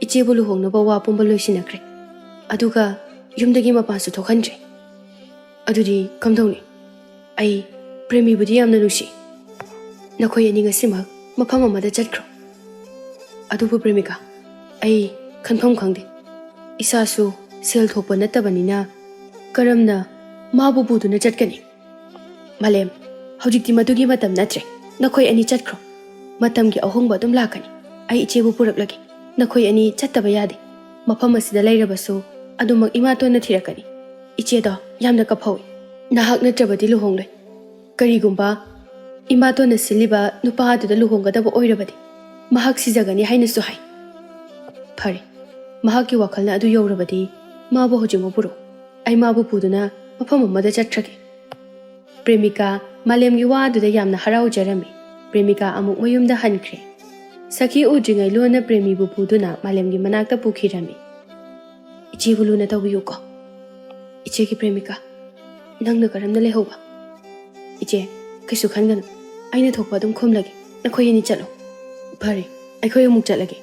ꯏꯆꯦꯕꯨ ꯂꯨꯍꯣꯡꯅꯕ ꯋꯥ ꯄꯨꯝꯕ ꯂꯣꯏꯁꯤꯟꯅꯈ꯭ꯔꯦ ꯑꯗꯨꯒ ꯌꯨꯝꯗꯒꯤ ꯃꯄꯥꯟꯁꯨ ꯊꯣꯛꯍꯟꯗ꯭ꯔꯦ ꯑꯗꯨꯗꯤ ꯀꯝꯗꯧꯅꯤ ꯑꯩ ꯄ꯭ꯔꯦꯃꯤꯕꯨꯗꯤ ꯌꯥꯝꯅ ꯅꯨꯡꯁꯤ ꯅꯈꯣꯏ ꯑꯅꯤ ꯉꯁꯤꯃꯛ ꯃꯐꯝ ꯑꯃꯗ ꯆꯠꯈ꯭ꯔꯣ ꯑꯗꯨꯕꯨ ꯄ꯭ꯔꯦꯃꯤꯀꯥ ꯑꯩ ꯈꯟꯐꯝ ꯈꯪꯗꯦ ꯏꯁꯥꯁꯨ ꯁꯦꯜ ꯊꯣꯛꯄ ꯅꯠꯇꯕꯅꯤꯅ ꯀꯔꯝꯅ ꯃꯥꯕꯨ ꯄꯨꯗꯨꯅ ꯆꯠꯀꯅꯤ ꯃꯥꯂꯦꯝ ꯍꯧꯖꯤꯛꯇꯤ ꯃꯗꯨꯒꯤ ꯃꯇꯝ ꯅꯠꯇ꯭ꯔꯦ ꯅꯈꯣꯏ ꯑꯅꯤ ꯆꯠꯈ꯭ꯔꯣ ꯃꯇꯝꯒꯤ ꯑꯍꯣꯡꯕ ꯑꯗꯨꯝ ꯂꯥꯛꯀꯅꯤ ꯑꯩ ꯏꯆꯦꯕꯨ ꯄꯨꯔꯛꯂꯒꯦ ꯅꯈꯣꯏ ꯑꯅꯤ ꯆꯠꯇꯕ ꯌꯥꯗꯦ ꯃꯐꯝ ꯑꯁꯤꯗ ꯂꯩꯔꯕꯁꯨ ꯑꯗꯨꯃꯛ ꯏꯃꯥꯇꯣꯟꯅ ꯊꯤꯔꯛꯀꯅꯤ ꯏꯆꯦꯗꯣ ꯌꯥꯝꯅ ꯀꯞꯍꯧꯏ ꯅꯍꯥꯛ ꯅꯠꯇ꯭ꯔꯕꯗꯤ ꯂꯨꯍꯣꯡꯂꯣꯏ ꯀꯔꯤꯒꯨꯝꯕ ꯏꯃꯥꯇꯣꯟꯅ ꯁꯤꯜꯂꯤꯕ ꯅꯨꯄꯥ ꯑꯗꯨꯗ ꯂꯨꯍꯣꯡꯒꯗꯕ ꯑꯣꯏꯔꯕꯗꯤ ꯃꯍꯥꯛ ꯁꯤꯖꯒꯅꯤ ꯍꯥꯏꯅꯁꯨ ꯍꯥꯏ ꯐꯔꯦ ꯃꯍꯥꯛꯀꯤ ꯋꯥꯈꯜꯅ ꯑꯗꯨ ꯌꯧꯔꯕꯗꯤ ꯃꯥꯕꯨ ꯍꯧꯖꯤꯛꯃꯛ ꯄꯨꯔꯛꯎ ꯑꯩ ꯃꯥꯕꯨ ꯄꯨꯗꯨꯅ ꯃꯐꯝ ꯑꯃꯗ ꯆꯠꯈ꯭ꯔꯒꯦ ꯄ꯭ꯔꯦꯃꯤꯀꯥ ꯃꯥꯂꯦꯝꯒꯤ ꯋꯥ ꯑꯗꯨꯗ ꯌꯥꯝꯅ ꯍꯔꯥꯎꯖꯔꯝꯃꯤ ꯄ꯭ꯔꯦꯃꯤꯀꯥ ꯑꯃꯨꯛ ꯃꯌꯨꯝꯗ ꯍꯟꯈ꯭ꯔꯦ ꯁꯈꯤ ꯎꯗ꯭ꯔꯤꯉꯩ ꯂꯣꯟꯅ ꯄ꯭ꯔꯦꯃꯤꯕꯨ ꯄꯨꯗꯨꯅ ꯃꯥꯂꯦꯝꯒꯤ ꯃꯅꯥꯛꯇ ꯄꯨꯈꯤꯔꯝꯃꯤ ꯏꯆꯦꯕꯨ ꯂꯨꯅ ꯇꯧꯕꯤꯌꯨꯀꯣ ꯏꯆꯦꯒꯤ ꯄ꯭ꯔꯦꯃꯤꯀꯥ ꯅꯪꯅ ꯀꯔꯝꯅ ꯂꯩꯍꯧꯕ ꯏꯆꯦ ꯀꯩꯁꯨ ꯈꯟꯒꯅꯨ ꯑꯩꯅ ꯊꯣꯛꯄ ꯑꯗꯨꯝ ꯈꯨꯝꯂꯒꯦ ꯅꯈꯣꯏ ꯑꯅꯤ ꯆꯠꯂꯣ ꯐꯔꯦ ꯑꯩꯈꯣꯏ ꯑꯃꯨꯛ ꯆꯠꯂꯒꯦ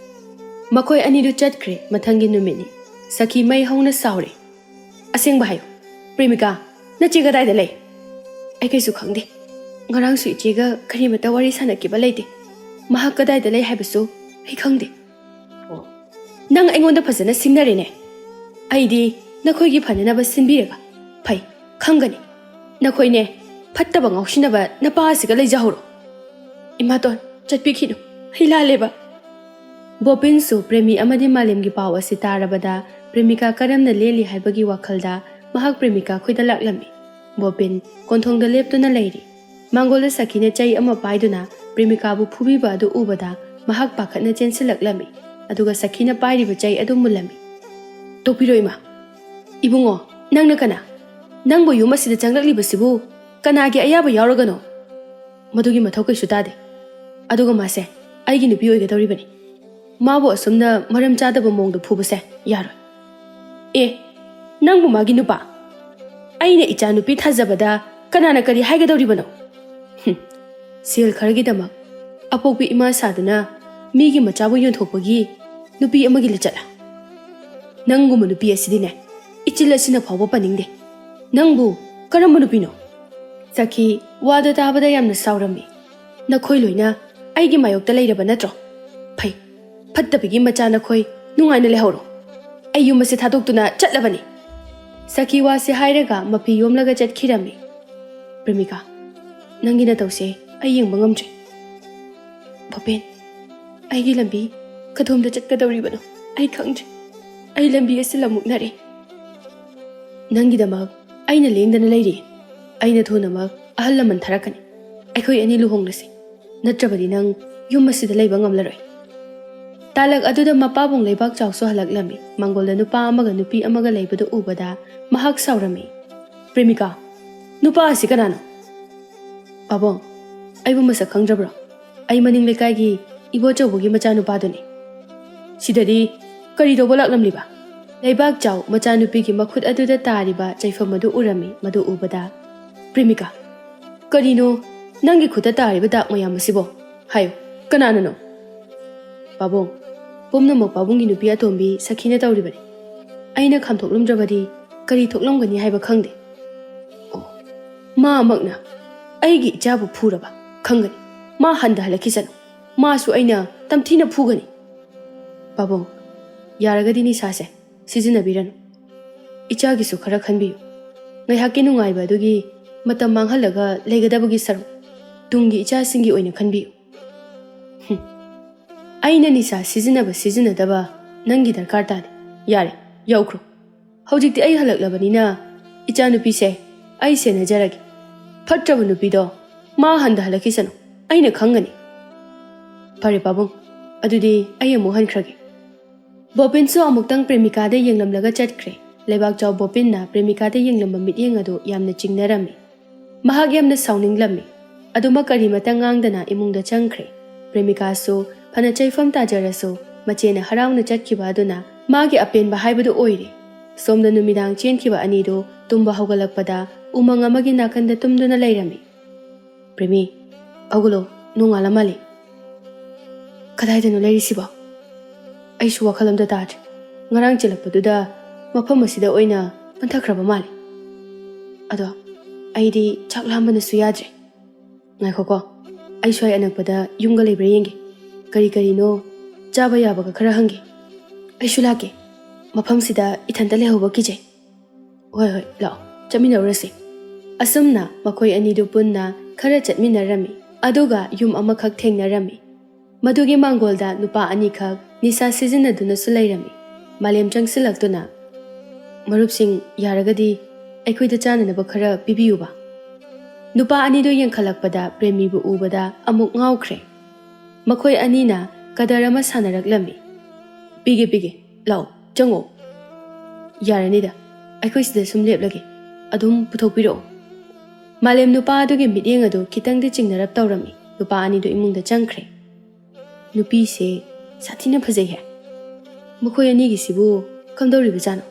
ꯃꯈꯣꯏ ꯑꯅꯤꯗꯨ ꯆꯠꯈ꯭ꯔꯦ ꯃꯊꯪꯒꯤ ꯅꯨꯃꯤꯠꯅꯤ ꯁꯈꯤ ꯃꯩ ꯍꯧꯅ ꯁꯥꯎꯔꯦ ꯑꯁꯦꯡꯕ ꯍꯥꯏꯌꯨ ꯄ꯭ꯔꯦꯃꯤꯀꯥ ꯅꯆꯦ ꯀꯗꯥꯏꯗ ꯂꯩ ꯑꯩ ꯀꯩꯁꯨ ꯈꯪꯗꯦ ꯉꯔꯥꯡꯁꯨ ꯏꯆꯦꯒ ꯀꯔꯤꯃꯠꯇ ꯋꯥꯔꯤ ꯁꯥꯟꯅꯈꯤꯕ ꯂꯩꯇꯦ ꯃꯍꯥꯛ ꯀꯗꯥꯏꯗ ꯂꯩ ꯍꯥꯏꯕꯁꯨ ꯑꯩ ꯈꯪꯗꯦ ꯅꯪ ꯑꯩꯉꯣꯟꯗ ꯐꯖꯅ ꯁꯤꯡꯅꯔꯦꯅꯦ ꯑꯩꯗꯤ ꯅꯈꯣꯏꯒꯤ ꯐꯅꯅꯕ ꯁꯤꯟꯕꯤꯔꯒ ꯐꯩ ꯈꯪꯒꯅꯤ ꯅꯈꯣꯏꯅꯦ ꯐꯠꯇꯕ ꯉꯥꯎꯁꯤꯟꯅꯕ ꯅꯄꯥ ꯑꯁꯤꯒ ꯂꯩꯖꯍꯧꯔꯣ ꯏꯃꯥꯇꯣꯟ ꯆꯠꯄꯤꯈꯤꯅꯨ ꯑꯩ ꯂꯥꯜꯂꯦꯕ ꯕꯣꯄꯤꯟꯁꯨ ꯄ꯭ꯔꯦꯃꯤ ꯑꯃꯗꯤ ꯃꯥꯂꯦꯝꯒꯤ ꯄꯥꯎ ꯑꯁꯤ ꯇꯥꯔꯕꯗ ꯄ꯭ꯔꯦꯃꯤꯀꯥ ꯀꯔꯝꯅ ꯂꯦꯜꯂꯤ ꯍꯥꯏꯕꯒꯤ ꯋꯥꯈꯜꯗ ꯃꯍꯥꯛ ꯄ꯭ꯔꯦꯃꯤꯀꯥ ꯈꯣꯏꯗ ꯂꯥꯛꯂꯝꯃꯤ ꯕꯣꯄꯤꯟ ꯀꯣꯟꯊꯣꯡꯗ ꯂꯦꯞꯇꯨꯅ ꯂꯩꯔꯤ ꯃꯥꯡꯒꯣꯜꯗ ꯁꯈꯤꯅ ꯆꯩ ꯑꯃ ꯄꯥꯏꯗꯨꯅ ꯄ꯭ꯔꯦꯃꯤꯀꯥꯕꯨ ꯐꯨꯕꯤꯕ ꯑꯗꯨ ꯎꯕꯗ ꯃꯍꯥꯛ ꯄꯥꯈꯠꯅ ꯆꯦꯟꯁꯤꯜꯂꯛꯂꯝꯃꯤ ꯑꯗꯨꯒ ꯁꯈꯤꯅ ꯄꯥꯏꯔꯤꯕ ꯆꯩ ꯑꯗꯨ ꯃꯨꯜꯂꯝꯃꯤ ꯇꯣꯛꯄꯤꯔꯣ ꯏꯃꯥ ꯏꯕꯨꯡꯉꯣ ꯅꯪꯅ ꯀꯅꯥ ꯅꯪꯕꯨ ꯌꯨꯝ ꯑꯁꯤꯗ ꯆꯪꯂꯛꯂꯤꯕꯁꯤꯕꯨ ꯀꯅꯥꯒꯤ ꯑꯌꯥꯕ ꯌꯥꯎꯔꯒꯅꯣ ꯃꯗꯨꯒꯤ ꯃꯊꯧ ꯀꯩꯁꯨ ꯇꯥꯗꯦ ꯑꯗꯨꯒ ꯃꯥꯁꯦ ꯑꯩꯒꯤ ꯅꯨꯄꯤ ꯑꯣꯏꯒꯗꯧꯔꯤꯕꯅꯤ ꯃꯥꯕꯨ ꯑꯁꯨꯝꯅ ꯃꯔꯝ ꯆꯥꯗꯕ ꯃꯑꯣꯡꯗ ꯐꯨꯕꯁꯦ ꯌꯥꯔꯣꯏ ꯅꯪꯕꯨ ꯃꯥꯒꯤ ꯅꯨꯄꯥ ꯑꯩꯅ ꯏꯆꯥ ꯅꯨꯄꯤ ꯊꯥꯖꯕꯗ ꯀꯅꯥꯅ ꯀꯔꯤ ꯍꯥꯏꯒꯗꯧꯔꯤꯕꯅꯣ ꯁꯦꯜ ꯈꯔꯒꯤꯗꯃꯛ ꯑꯄꯣꯛꯄꯤ ꯏꯃꯥ ꯁꯥꯗꯨꯅ ꯃꯤꯒꯤ ꯃꯆꯥꯕꯨ ꯌꯣꯟꯊꯣꯛꯄꯒꯤ ꯅꯨꯄꯤ ꯑꯃꯒꯤ ꯂꯤꯆꯠꯂ ꯅꯪꯒꯨꯝꯕ ꯅꯨꯄꯤ ꯑꯁꯤꯗꯤꯅꯦ ꯏꯆꯤꯜ ꯑꯁꯤꯅ ꯐꯥꯎꯕ ꯄꯟꯅꯤꯡꯗꯦ ꯅꯪꯕꯨ ꯀꯔꯝꯕ ꯅꯨꯄꯤꯅꯣ ꯁꯈꯤ ꯋꯥꯗꯣ ꯇꯥꯕꯗ ꯌꯥꯝꯅ ꯁꯥꯎꯔꯝꯃꯤ ꯅꯈꯣꯏ ꯂꯣꯏꯅ ꯑꯩꯒꯤ ꯃꯥꯌꯣꯛꯇ ꯂꯩꯔꯕ ꯅꯠꯇ꯭ꯔꯣ ꯐꯩ ꯐꯠꯇꯕꯒꯤ ꯃꯆꯥ ꯅꯈꯣꯏ ꯅꯨꯡꯉꯥꯏꯅ ꯂꯩꯍꯧꯔꯣ ꯑꯩ ꯌꯨꯝ ꯑꯁꯤ ꯊꯥꯗꯣꯛꯇꯨꯅ ꯆꯠꯂꯕꯅꯤ ꯁꯈꯤ ꯋꯥꯁꯦ ꯍꯥꯏꯔꯒ ꯃꯐꯤ ꯌꯣꯝꯂꯒ ꯆꯠꯈꯤꯔꯝꯃꯤ ꯄ꯭ꯔꯦꯃꯤꯀꯥ ꯅꯪꯒꯤ ꯅꯇꯧꯁꯦ ꯑꯩ ꯌꯦꯡꯕ ꯉꯝꯗ꯭ꯔꯦ ꯕꯣꯄꯦꯟ ꯑꯩꯒꯤ ꯂꯝꯕꯤ ꯀꯗꯣꯝꯗ ꯆꯠꯀꯗꯧꯔꯤꯕꯅꯣ ꯑꯩ ꯈꯪꯗ꯭ꯔꯦ ꯑꯩ ꯂꯝꯕꯤ ꯑꯁꯤ ꯂꯝꯃꯨꯛꯅꯔꯦ ꯅꯪꯒꯤꯗꯃꯛ ꯑꯩꯅ ꯂꯦꯡꯗꯅ ꯂꯩꯔꯤ ꯑꯩꯅ ꯊꯨꯅꯃꯛ ꯑꯍꯜ ꯂꯃꯟ ꯊꯥꯔꯛꯀꯅꯤ ꯑꯩꯈꯣꯏ ꯑꯅꯤ ꯂꯨꯍꯣꯡꯂꯁꯤ ꯅꯠꯇ꯭ꯔꯕꯗꯤ ꯅꯪ ꯌꯨꯝ ꯑꯁꯤꯗ ꯂꯩꯕ ꯉꯝꯂꯔꯣꯏ ꯇꯥꯂꯛ ꯑꯗꯨꯗ ꯃꯄꯥꯕꯨꯡ ꯂꯩꯕꯥꯛ ꯆꯥꯎꯁꯨ ꯍꯜꯂꯛꯂꯝꯃꯤ ꯃꯥꯡꯒꯣꯜꯗ ꯅꯨꯄꯥ ꯑꯃꯒ ꯅꯨꯄꯤ ꯑꯃꯒ ꯂꯩꯕꯗꯨ ꯎꯕꯗ ꯃꯍꯥꯛ ꯁꯥꯎꯔꯝꯃꯤ ꯄ꯭ꯔꯦꯃꯤꯀꯥ ꯅꯨꯄꯥ ꯑꯁꯤ ꯀꯅꯥꯅꯣ ꯄꯥꯕꯨꯡ ꯑꯩꯕꯨ ꯃꯁꯛ ꯈꯪꯗ꯭ꯔꯕ꯭ꯔꯣ ꯑꯩ ꯃꯅꯤꯡ ꯂꯩꯀꯥꯏꯒꯤ ꯏꯕꯣꯆꯧꯕꯒꯤ ꯃꯆꯥꯅꯨꯄꯥꯗꯨꯅꯤ ꯁꯤꯗꯗꯤ ꯀꯔꯤ ꯇꯧꯕ ꯂꯥꯛꯂꯝꯂꯤꯕ Leibak Chow Machanupigi Makhut Aduda Tariba Chaifamadu Urami Madu Ubada Premika Karino Nangi Kuta Tariba Dak Mayamasibo Hayo Kanano Babong Pumna Mopabungi Nupia Tombi Sakina Tauribari Aina Kamtoklum Drabadi Kari Toklongani Haiba Kangde Oh Ma Magna Aigi Jabu Puraba Kangani Ma Handa Halakisan Ma Su Aina Tamtina Pugani Babong Yaragadini Sase Sizina Birano Ichagi Sukara Kanbi Nayhaki Nungaiba Dugi Matamang Halaga Legadabugi Saru Tungi Icha Singi Oina Kanbi Aina Nisa Sizinaba Sizinadaba Nangi Darkartad Yare Yaukro Hojik the Ay Halaklabanina Ichanupi say I say Najaragi Patravanupido Ma Handa Halakisano Aina Kangani Pare Babong Adudi Ayamuhan Kragi Bopin so Amuktang Premika de Yanglam Laga Chatkre Lebak Chow Bopin na Premika de Yanglam Mityangado Yamna Chingnarami Mahag Yamna Sounding Lami Aduma Karimatangang Dana Imungda Chankre Premika so Panachay from Tajaraso Machena Harang na Chatkiba Duna Magi Apin Bahaibado Oire Som the Numidang Chenkiba Anido Tumba Hogalakpada Umanga Maginakanda Tumduna Lairami Premi Agulo Nungalamali Kadaidano Larisiba Aishu Wakalam the Dad Ngarang Chilapaduda Mapamasida Oina Pantakraba Mali Ado Aidi Chaklambana Suyadre Naikoko Aishu Anakpada Yunga Libringi Kari Karino Java Yabaga Karahangi Aishu Lake Mapamsida Itantale Hobakije Hoi Lao Jamina Rasi Asumna Makoi Anidu Punna Karachat Mina Rami Aduga Yum Amakak Tengna Rami Madugi Mangolda Nupa Anikak Nisa Sizina Duna Sulairami Malem Changsilaktuna Marup Singh Yaragadi Equita Chan and Bakara Bibiuba Nupa Anido Yankalakpada Premibu Ubada Amuk Ngaukre Makoi Anina Kadarama Sanaraglami Bige Lao Jango Yaranida Equis de Sum Leplagi Adum Putopiro Malem Nupa Dugi Midiangado Kitang de Chingarap Taurami Nupa Anido Imung the Chankre Nupi say Satina Pazehe Mukoyanigi Sibu Kandori Bizano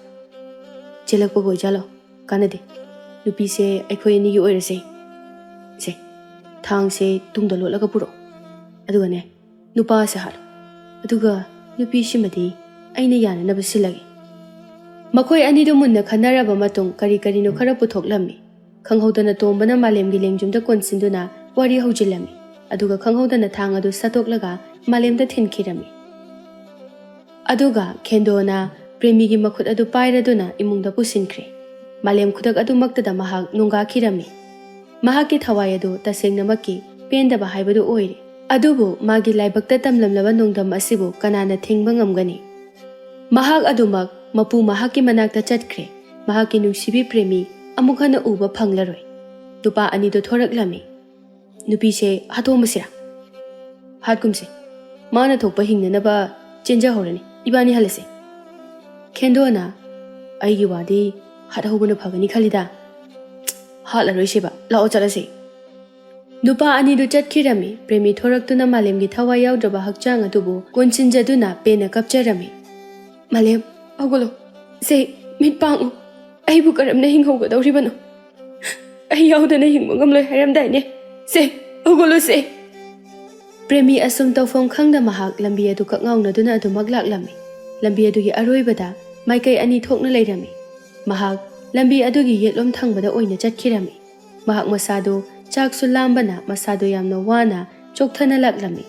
Jelakpo Jalo Kanade Nupi say Equanigi or say Tang say Tungdalo Lakapuro Adugane Nupa Sahar Aduga Nupi Shimati Aina Yana Nabasilagi Makoi Anido Munda Kanaraba Matung Kari Karino Karaputok Lami Kanghodana Tombana Malem Gileng Jumda Consinduna Wari Hojilami Aduga Kanghodana Tangadu Satok Laga Malem the Tin Kirami Aduga Kendona Premigi Makut Adu Pairaduna Imunda Pusinkre Malem Kudak Adu Maktada Mahak Nunga Kirami Mahaki Hawayado Taseng Namaki Penda Bahaibadu Oire Adubu Magi Laibakta Tamlam Lava Nungdam Asibu Kanana Tingbangam Gani Mahak Adumak Mapu Mahaki Manakta Chatkre Mahaki Nusibi Premi Amukhana Uba Panglaroi Dupa Anido Thorak Lami Nupi se Hato Masira Hatkumse Mana Topa Hinganaba Chenja Horani Ibani Halase Kendona Aigi Wadi Hatahubuna Pagani Kalida Hala Rishiba Lao Chalase Nupa Anido Chatkirami Premi Thoraktuna Malem Gitawa Yaudraba Hakchang Atubu Konchinjaduna Pena Kapcherami Malem Agulo Say Midpangu Aibu Karam Nahing Hogadoribano Ayauda Nahing Mungamlo Haram Dine Say Agulo say Premi Asum Tofong Kangda Mahak Lambia to Kakang Naduna to Maglak Lami Lambia to Aroibada Maikai Ani Tokna Lairami Mahak Lambi Adugi Yetlom Tangbada Oina Chatkirami Mahak Masado Chak Sulambana Masado Yamno Wana Choktana Laklami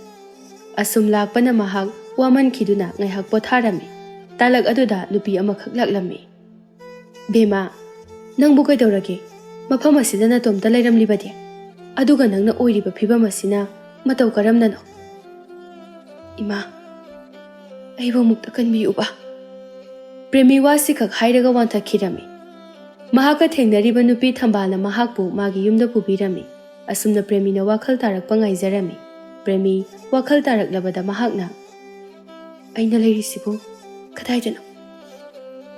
Asum Lakpana Mahak Waman Kiduna Ngahak Potharami Talak Aduda Nupi Amakak Laklami Bema Nang Bukai Doraki Mapamasida Tom Talairam Libadi Aduga Nang na Oiriba Piba Masina Matau Karam Nano Ima Aibo Muktakan Biuba Premi Wasikak Haidaga Wanta Kirami Mahaka Tengnariba Nupi Tambala Mahakpu Magi Yumda Pubirami Asumna Premi na Wakal Tarak Pangaizarami Premi Wakal Tarak Labada Mahakna Aina Lairisibu Kataidano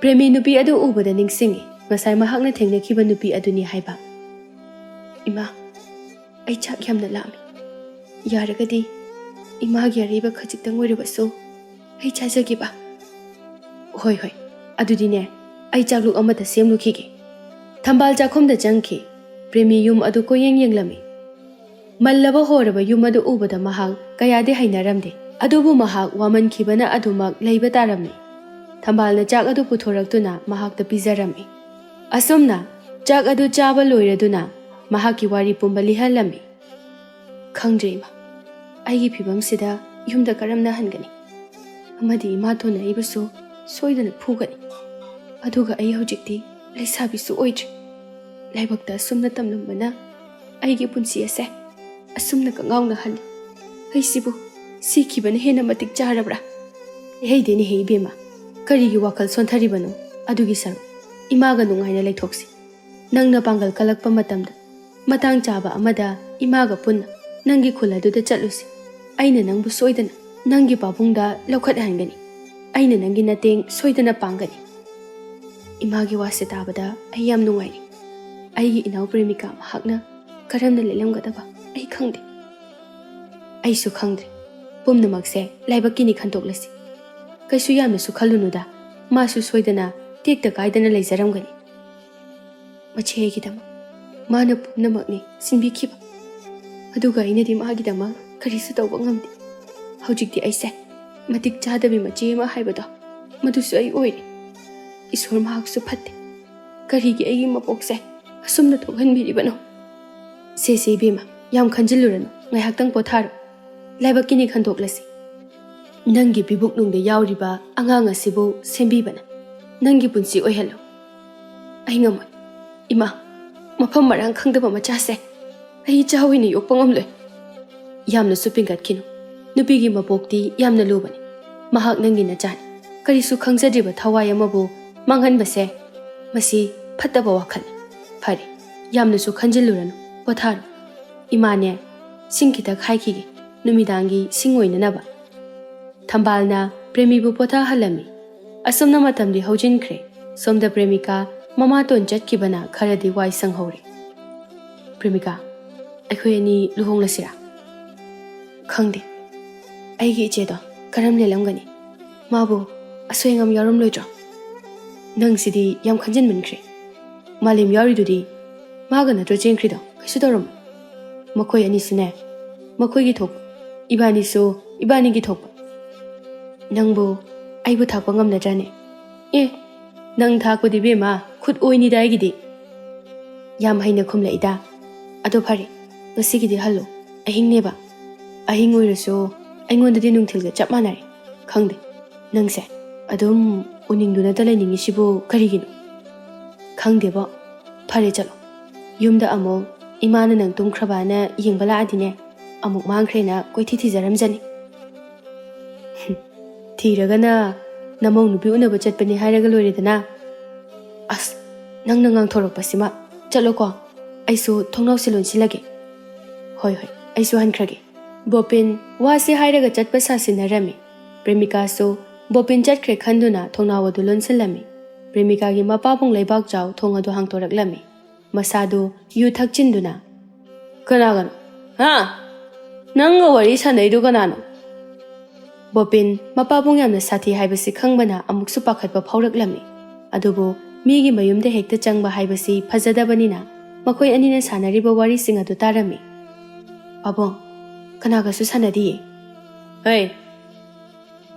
Premi Nupi Adu Ubada Ningsingi Masai Mahakna Tengnakiba Nupi Aduni Haiba Ima Ai Chak Yamna Lami Yaragadi Imagi Ariba Kajitang Wiribaso Ai Chajagiba Hoi ꯑꯗꯨꯗꯤꯅꯦ ꯑꯩ ꯆꯥꯛꯂꯨꯛ ꯑꯃꯇ ꯁꯦꯝꯂꯨꯈꯤꯒꯦ꯫ ꯊꯝꯕꯥꯜ ꯆꯥꯛꯈꯨꯝꯗ ꯆꯪꯈꯤ꯫ ꯄ꯭ꯔꯦꯃꯤ ꯌꯨꯝ ꯑꯗꯨ ꯀꯣꯌꯦꯡ ꯌꯦꯡꯂꯝꯃꯤ꯫ ꯃꯜꯂꯕ ꯍꯣꯔꯕ ꯌꯨꯝ ꯑꯗꯨ ꯎꯕꯗ ꯃꯍꯥꯛ ꯀꯌꯥꯗꯤ ꯍꯩꯅꯔꯝꯗꯦ, ꯑꯗꯨꯕꯨ ꯃꯍꯥꯛ ꯋꯥꯃꯟꯈꯤꯕꯅ ꯑꯗꯨꯃꯛ ꯂꯩꯕ ꯇꯥꯔꯝꯃꯤ꯫ ꯊꯝꯕꯥꯜꯅ ꯆꯥꯛ ꯑꯗꯨ ꯄꯨꯊꯣꯔꯛꯇꯨꯅ ꯃꯍꯥꯛꯇ ꯄꯤꯖꯔꯝꯃꯤ꯫ ꯑꯁꯨꯝꯅ ꯆꯥꯛ ꯑꯗꯨ ꯆꯥꯕ ꯂꯣꯏꯔꯗꯨꯅ ꯃꯍꯥꯛꯀꯤ ꯋꯥꯔꯤ ꯄꯨꯝꯕ ꯂꯤꯍꯜꯂꯝꯃꯤ꯫ ꯈꯪꯗ꯭ꯔꯦ ꯏꯃꯥ, ꯑꯩꯒꯤ ꯐꯤꯕꯝꯁꯤꯗ ꯌꯨꯝꯗ ꯀꯔꯝꯅ ꯍꯟꯒꯅꯤ? ꯑꯃꯗꯤ ꯏꯃꯥꯇꯣꯟꯅ ꯑꯩꯕꯨꯁꯨ ꯁꯣꯏꯗꯅ ꯐꯨꯒꯅꯤ꯫ ꯑꯗꯨꯒ ꯑꯩ ꯍꯧꯖꯤꯛꯇꯤ ꯂꯩꯁꯥꯕꯤꯁꯨ ꯑꯣꯏꯗ꯭ꯔꯤ꯫ ꯂꯥꯏꯕꯛꯇ ꯑꯁꯨꯝꯅ ꯇꯝꯂꯝꯕꯅ ꯑꯩꯒꯤ ꯄꯨꯟꯁꯤ ꯑꯁꯦ ꯑꯁꯨꯝꯅ ꯀꯉꯥꯎꯅ ꯍꯜꯂꯤ꯫ ꯑꯩꯁꯤꯕꯨ ꯁꯤꯈꯤꯕꯅ ꯍꯦꯟꯅ ꯃꯇꯤꯛ ꯆꯥꯔꯕ꯭ꯔꯥ? ꯍꯩꯗꯦꯅꯦꯍꯦ ꯏꯕꯦꯝꯃ, ꯀꯔꯤꯒꯤ ꯋꯥꯈꯜ ꯁꯣꯟꯊꯔꯤꯕꯅꯣ? ꯑꯗꯨꯒꯤ ꯁꯔꯨꯛ ꯏꯃꯥꯒ ꯅꯨꯡꯉꯥꯏꯅ ꯂꯩꯊꯣꯛꯁꯤ꯫ ꯅꯪꯅ ꯄꯥꯡꯒꯜ ꯀꯜꯂꯛꯄ ꯃꯇꯝꯗ ꯃꯇꯥꯡ ꯆꯥꯕ ꯑꯃꯗ ꯏꯃꯥꯒ ꯄꯨꯟꯅ ꯅꯪꯒꯤ ꯈꯨꯜ ꯑꯗꯨꯗ ꯆꯠꯂꯨꯁꯤ꯫ ꯑꯩꯅ ꯅꯪꯕꯨ ꯁꯣꯏꯗꯅ ꯅꯪꯒꯤ ꯄꯥꯕꯨꯡꯗ ꯂꯧꯈꯠꯍꯟꯒꯅꯤ꯫ ꯑꯩꯅ ꯅꯪꯒꯤ ꯃꯇꯦꯡ ꯁꯣꯏꯗꯅ ꯄꯥꯡꯒꯅꯤ꯫ ꯏꯃꯥꯒꯤ ꯋꯥꯁꯦ ꯇꯥꯕꯗ ꯑꯩ ꯌꯥꯝ ꯅꯨꯡꯉꯥꯏꯔꯤ꯫ ꯑꯩꯒꯤ ꯏꯅꯥꯎ ꯄ꯭ꯔꯦꯃꯤꯀꯥ ꯃꯍꯥꯛꯅ ꯀꯔꯝꯅ ꯂꯩꯂꯝꯒꯗꯕ ꯑꯩ ꯈꯪꯗꯦ꯫ ꯑꯩꯁꯨ ꯈꯪꯗ꯭ꯔꯦ꯫ ꯄꯨꯝꯅꯃꯛꯁꯦ ꯂꯥꯏꯕꯛꯀꯤꯅꯤ ꯈꯟꯗꯣꯛꯂꯁꯤ꯫ ꯀꯩꯁꯨ ꯌꯥꯝꯅꯁꯨ ꯈꯜꯂꯨꯅꯨꯗ, ꯃꯥꯁꯨ ꯁꯣꯏꯗꯅ ꯇꯦꯛꯇ ꯀꯥꯏꯗꯅ ꯂꯩꯖꯔꯝꯒꯅꯤ꯫ ꯃꯆꯦꯒꯤꯗꯃꯛ ꯃꯥꯅ ꯄꯨꯝꯅꯃꯛꯅꯤ ꯁꯤꯟꯕꯤꯈꯤꯕ, ꯑꯗꯨꯒ ꯑꯩꯅꯗꯤ ꯃꯥꯒꯤꯗꯃꯛ ꯀꯔꯤꯁꯨ ꯇꯧꯕ ꯉꯝꯗꯦ꯫ ꯍꯧꯖꯤꯛꯇꯤ ꯑꯩꯁꯦ ꯃꯇꯤꯛ ꯆꯥꯗꯕꯤ ꯃꯆꯦ ꯑꯃ ꯍꯥꯏꯕꯗꯣ ꯃꯗꯨꯁꯨ ꯑꯩ ꯑꯣꯏꯔꯤ꯫ ꯏꯁꯣꯔ ꯃꯍꯥꯛꯁꯨ ꯐꯠꯇꯦ꯫ ꯀꯔꯤꯒꯤ ꯑꯩꯒꯤ ꯃꯄꯣꯛꯁꯦ ꯑꯁꯨꯝꯅ ꯊꯣꯛꯍꯟꯕꯤꯔꯤꯕꯅꯣ? ꯁꯦ ꯏꯕꯦꯝꯃ, ꯌꯥꯝ ꯈꯟꯖꯤꯜꯂꯨꯔꯅꯨ, ꯉꯥꯏꯍꯥꯛꯇꯪ ꯄꯣꯊꯥꯔꯣ꯫ ꯂꯥꯏꯕꯛꯀꯤꯅꯤ ꯈꯟꯗꯣꯛꯂꯁꯤ꯫ ꯅꯪꯒꯤ ꯄꯤꯕꯨꯛꯅꯨꯡꯗ ꯌꯥꯎꯔꯤꯕ ꯑꯉꯥꯡ ꯑꯁꯤꯕꯨ ꯁꯦꯝꯕꯤꯕꯅ ꯅꯪꯒꯤ ꯄꯨꯟꯁꯤ ꯑꯣꯏꯍꯜꯂꯨ꯫ ꯑꯩ ꯉꯝꯃꯣꯏ ꯏꯃꯥ, ꯃꯐꯝ ꯃꯔꯥꯡ ꯈꯪꯗꯕ ꯃꯆꯥꯁꯦ ꯑꯩ ꯏꯆꯥ ꯑꯣꯏꯅ ꯌꯣꯛꯄ ꯉꯝꯂꯣꯏ꯫ ꯌꯥꯝꯅꯁꯨ ꯄꯤꯡꯒꯠꯈꯤꯅꯨ꯫ ꯅꯨꯄꯤꯒꯤ ꯃꯄꯣꯛꯇꯤ ꯌꯥꯝꯅ ꯂꯨꯕꯅꯤ꯫ ꯃꯍꯥꯛ ꯅꯪꯒꯤ ꯅꯆꯥꯅꯤ꯫ ꯀꯔꯤꯁꯨ ꯈꯪꯖꯗ꯭ꯔꯤꯕ ꯊꯋꯥꯏ ꯑꯃꯕꯨ ꯃꯥꯡꯍꯟꯕꯁꯦ ꯃꯁꯤ ꯐꯠꯇꯕ ꯋꯥꯈꯜꯅꯤ꯫ ꯐꯔꯦ, ꯌꯥꯝꯅꯁꯨ ꯈꯟꯖꯤꯜꯂꯨꯔꯅꯨ, ꯄꯣꯊꯥꯔꯣ꯫ ꯏꯃꯥꯅꯦ ꯁꯤꯡ ꯈꯤꯇ ꯈꯥꯏꯈꯤꯒꯦ, ꯅꯨꯃꯤꯗꯥꯡꯒꯤ ꯁꯤꯡ ꯑꯣꯏꯅꯅꯕ꯫ ꯊꯝꯕꯥꯜꯅ ꯄ꯭ꯔꯦꯃꯤꯕꯨ ꯄꯣꯊꯥꯍꯜꯂꯝꯃꯤ꯫ ꯑꯁꯨꯝꯅ ꯃꯇꯝꯗꯤ ꯍꯧꯖꯤꯟꯈ꯭ꯔꯦ꯫ ꯁꯣꯝꯗ ꯄ꯭ꯔꯦꯃꯤꯀꯥ ꯃꯃꯥꯇꯣꯟ ꯆꯠꯈꯤꯕꯅ ꯈꯔꯗꯤ ꯋꯥꯏ ꯁꯪꯍꯧꯔꯦ꯫ ꯄ꯭ꯔꯦꯃꯤꯀꯥ, ꯑꯩꯈꯣꯏ ꯑꯅꯤ ꯂꯨꯍꯣꯡꯂꯁꯤꯔꯥ? ꯈꯪꯗꯦ, ꯑꯩꯒꯤ ꯏꯆꯦꯗꯣ ꯀꯔꯝ ꯂꯦꯜꯂꯝꯒꯅꯤ? ꯃꯥꯕꯨ ꯑꯁꯣꯏ ꯑꯉꯥꯝ ꯌꯥꯎꯔꯝꯂꯣꯏꯗ꯭ꯔꯣ? ꯅꯪꯁꯤꯗꯤ ꯌꯥꯝ ꯈꯟꯖꯤꯟꯃꯟꯈ꯭ꯔꯦ꯫ ꯃꯥꯂꯦꯝ ꯌꯥꯎꯔꯤꯗꯨꯗꯤ ꯃꯥꯒ ꯅꯠꯇ꯭ꯔꯣ ꯆꯦꯟꯈ꯭ꯔꯤꯗꯣ? ꯀꯩꯁꯨ ꯇꯧꯔꯝꯃꯣꯏ꯫ ꯃꯈꯣꯏ ꯑꯅꯤꯁꯨꯅꯦ ꯃꯈꯣꯏꯒꯤ ꯊꯣꯛꯄ, ꯏꯕꯥꯅꯤꯁꯨ ꯏꯕꯥꯅꯤꯒꯤ ꯊꯣꯛꯄ꯫ ꯅꯪꯕꯨ ꯑꯩꯕꯨ ꯊꯥꯛꯄ ꯉꯝꯅꯗ꯭ꯔꯅꯦ? ꯑꯦ, ꯅꯪ ꯊꯥꯛꯄꯗꯤ ꯕꯦꯝꯃ ꯈꯨꯠ ꯑꯣꯏꯅꯤꯗ ꯑꯩꯒꯤꯗꯤ꯫ ꯌꯥꯝ ꯍꯩꯅ ꯈꯨꯝꯂꯛꯏꯗ꯫ ꯑꯗꯣ ꯐꯔꯦ, ꯉꯁꯤꯒꯤꯗꯤ ꯍꯜꯂꯨ꯫ ꯑꯍꯤꯡꯅꯦꯕ꯫ ꯑꯍꯤꯡ ꯑꯣꯏꯔꯁꯨ ꯑꯩꯉꯣꯟꯗꯗꯤ ꯅꯨꯡꯊꯤꯜꯒ ꯆꯞ ꯃꯥꯟꯅꯔꯦ꯫ ꯈꯪꯗꯦ, ꯅꯪꯁꯦ ꯑꯗꯨꯝ ꯎꯅꯤꯡꯗꯨꯅꯇ ꯂꯩꯅꯤꯡꯉꯤꯁꯤꯕꯨ ꯀꯔꯤꯒꯤꯅꯣ? ꯈꯪꯗꯦꯕꯣ꯫ ꯐꯔꯦ ꯆꯠꯂꯣ꯫ ꯌꯨꯝꯗ ꯑꯃꯨꯛ ꯏꯃꯥꯅ ꯅꯪ ꯇꯨꯝꯈ꯭ꯔꯕꯅ ꯌꯦꯡꯕ ꯂꯥꯛꯑꯗꯤꯅꯦ ꯑꯃꯨꯛ ꯃꯥꯡꯈ꯭ꯔꯦꯅ ꯀꯣꯏꯊꯤ ꯊꯤꯖꯔꯝꯖꯅꯤ꯫ ꯊꯤꯔꯒꯅ ꯅꯃꯧ ꯅꯨꯄꯤ ꯎꯅꯕ ꯆꯠꯄꯅꯤ ꯍꯥꯏꯔꯒ ꯂꯣꯏꯔꯦꯗꯅ꯫ ꯑꯁ, ꯅꯪꯅ ꯉꯥꯡꯊꯣꯔꯛꯄꯁꯤꯃ꯫ ꯆꯠꯂꯣꯀꯣ, ꯑꯩꯁꯨ ꯊꯣꯡꯅꯥꯎꯁꯦ ꯂꯣꯟꯁꯤꯜꯂꯒꯦ꯫ ꯍꯣꯏ, ꯑꯩꯁꯨ ꯍꯟꯈ꯭ꯔꯒꯦ꯫ ꯕꯣꯄꯤꯟ ꯋꯥꯁꯦ ꯍꯥꯏꯔꯒ ꯆꯠꯄ ꯁꯥꯁꯤꯟꯅꯔꯝꯃꯤ꯫ ꯄ꯭ꯔꯦꯃꯤꯀꯥꯁꯨ ꯕꯣꯄꯤꯟ ꯆꯠꯈ꯭ꯔꯦ ꯈꯟꯗꯨꯅ ꯊꯣꯡꯅꯥꯎ ꯑꯗꯨ ꯂꯣꯟꯁꯤꯜꯂꯝꯃꯤ꯫ ꯄ꯭ꯔꯦꯃꯤꯀꯥꯒꯤ ꯃꯄꯥꯕꯨꯡ ꯂꯩꯕꯥꯛꯆꯥꯎ ꯊꯣꯡ ꯑꯗꯨ ꯍꯥꯡꯇꯣꯔꯛꯂꯝꯃꯤ꯫ ꯃꯁꯥꯗꯨ ꯌꯨ ꯊꯛꯆꯤꯟꯗꯨꯅ, ꯀꯅꯥꯒꯅꯣ? ꯍꯥ? ꯅꯪꯒ ꯋꯥꯔꯤ ꯁꯥꯟꯅꯩꯗꯨ ꯀꯅꯥꯅꯣ? ꯕꯣꯄꯤꯟ ꯃꯄꯥꯕꯨꯡ ꯌꯥꯝꯅ ꯁꯥꯊꯤ ꯍꯥꯏꯕꯁꯤ ꯈꯪꯕꯅ ꯑꯃꯨꯛꯁꯨ ꯄꯥꯈꯠꯄ ꯐꯥꯎꯔꯛꯂꯝꯃꯤ꯫ ꯑꯗꯨꯕꯨ ꯃꯤꯒꯤ ꯃꯌꯨꯝꯗ ꯍꯦꯛꯇ ꯆꯪꯕ ꯍꯥꯏꯕꯁꯤ ꯐꯖꯗꯕꯅꯤꯅ ꯃꯈꯣꯏ ꯑꯅꯤꯅ ꯁꯥꯟꯅꯔꯤꯕ ꯋꯥꯔꯤꯁꯤꯡ ꯑꯗꯨ ꯇꯥꯔꯝꯃꯤ꯫ ꯄꯥꯕꯨꯡ, ꯀꯅꯥꯒꯁꯨ ꯁꯥꯟꯅꯗꯤꯌꯦ꯫ ꯍꯩ,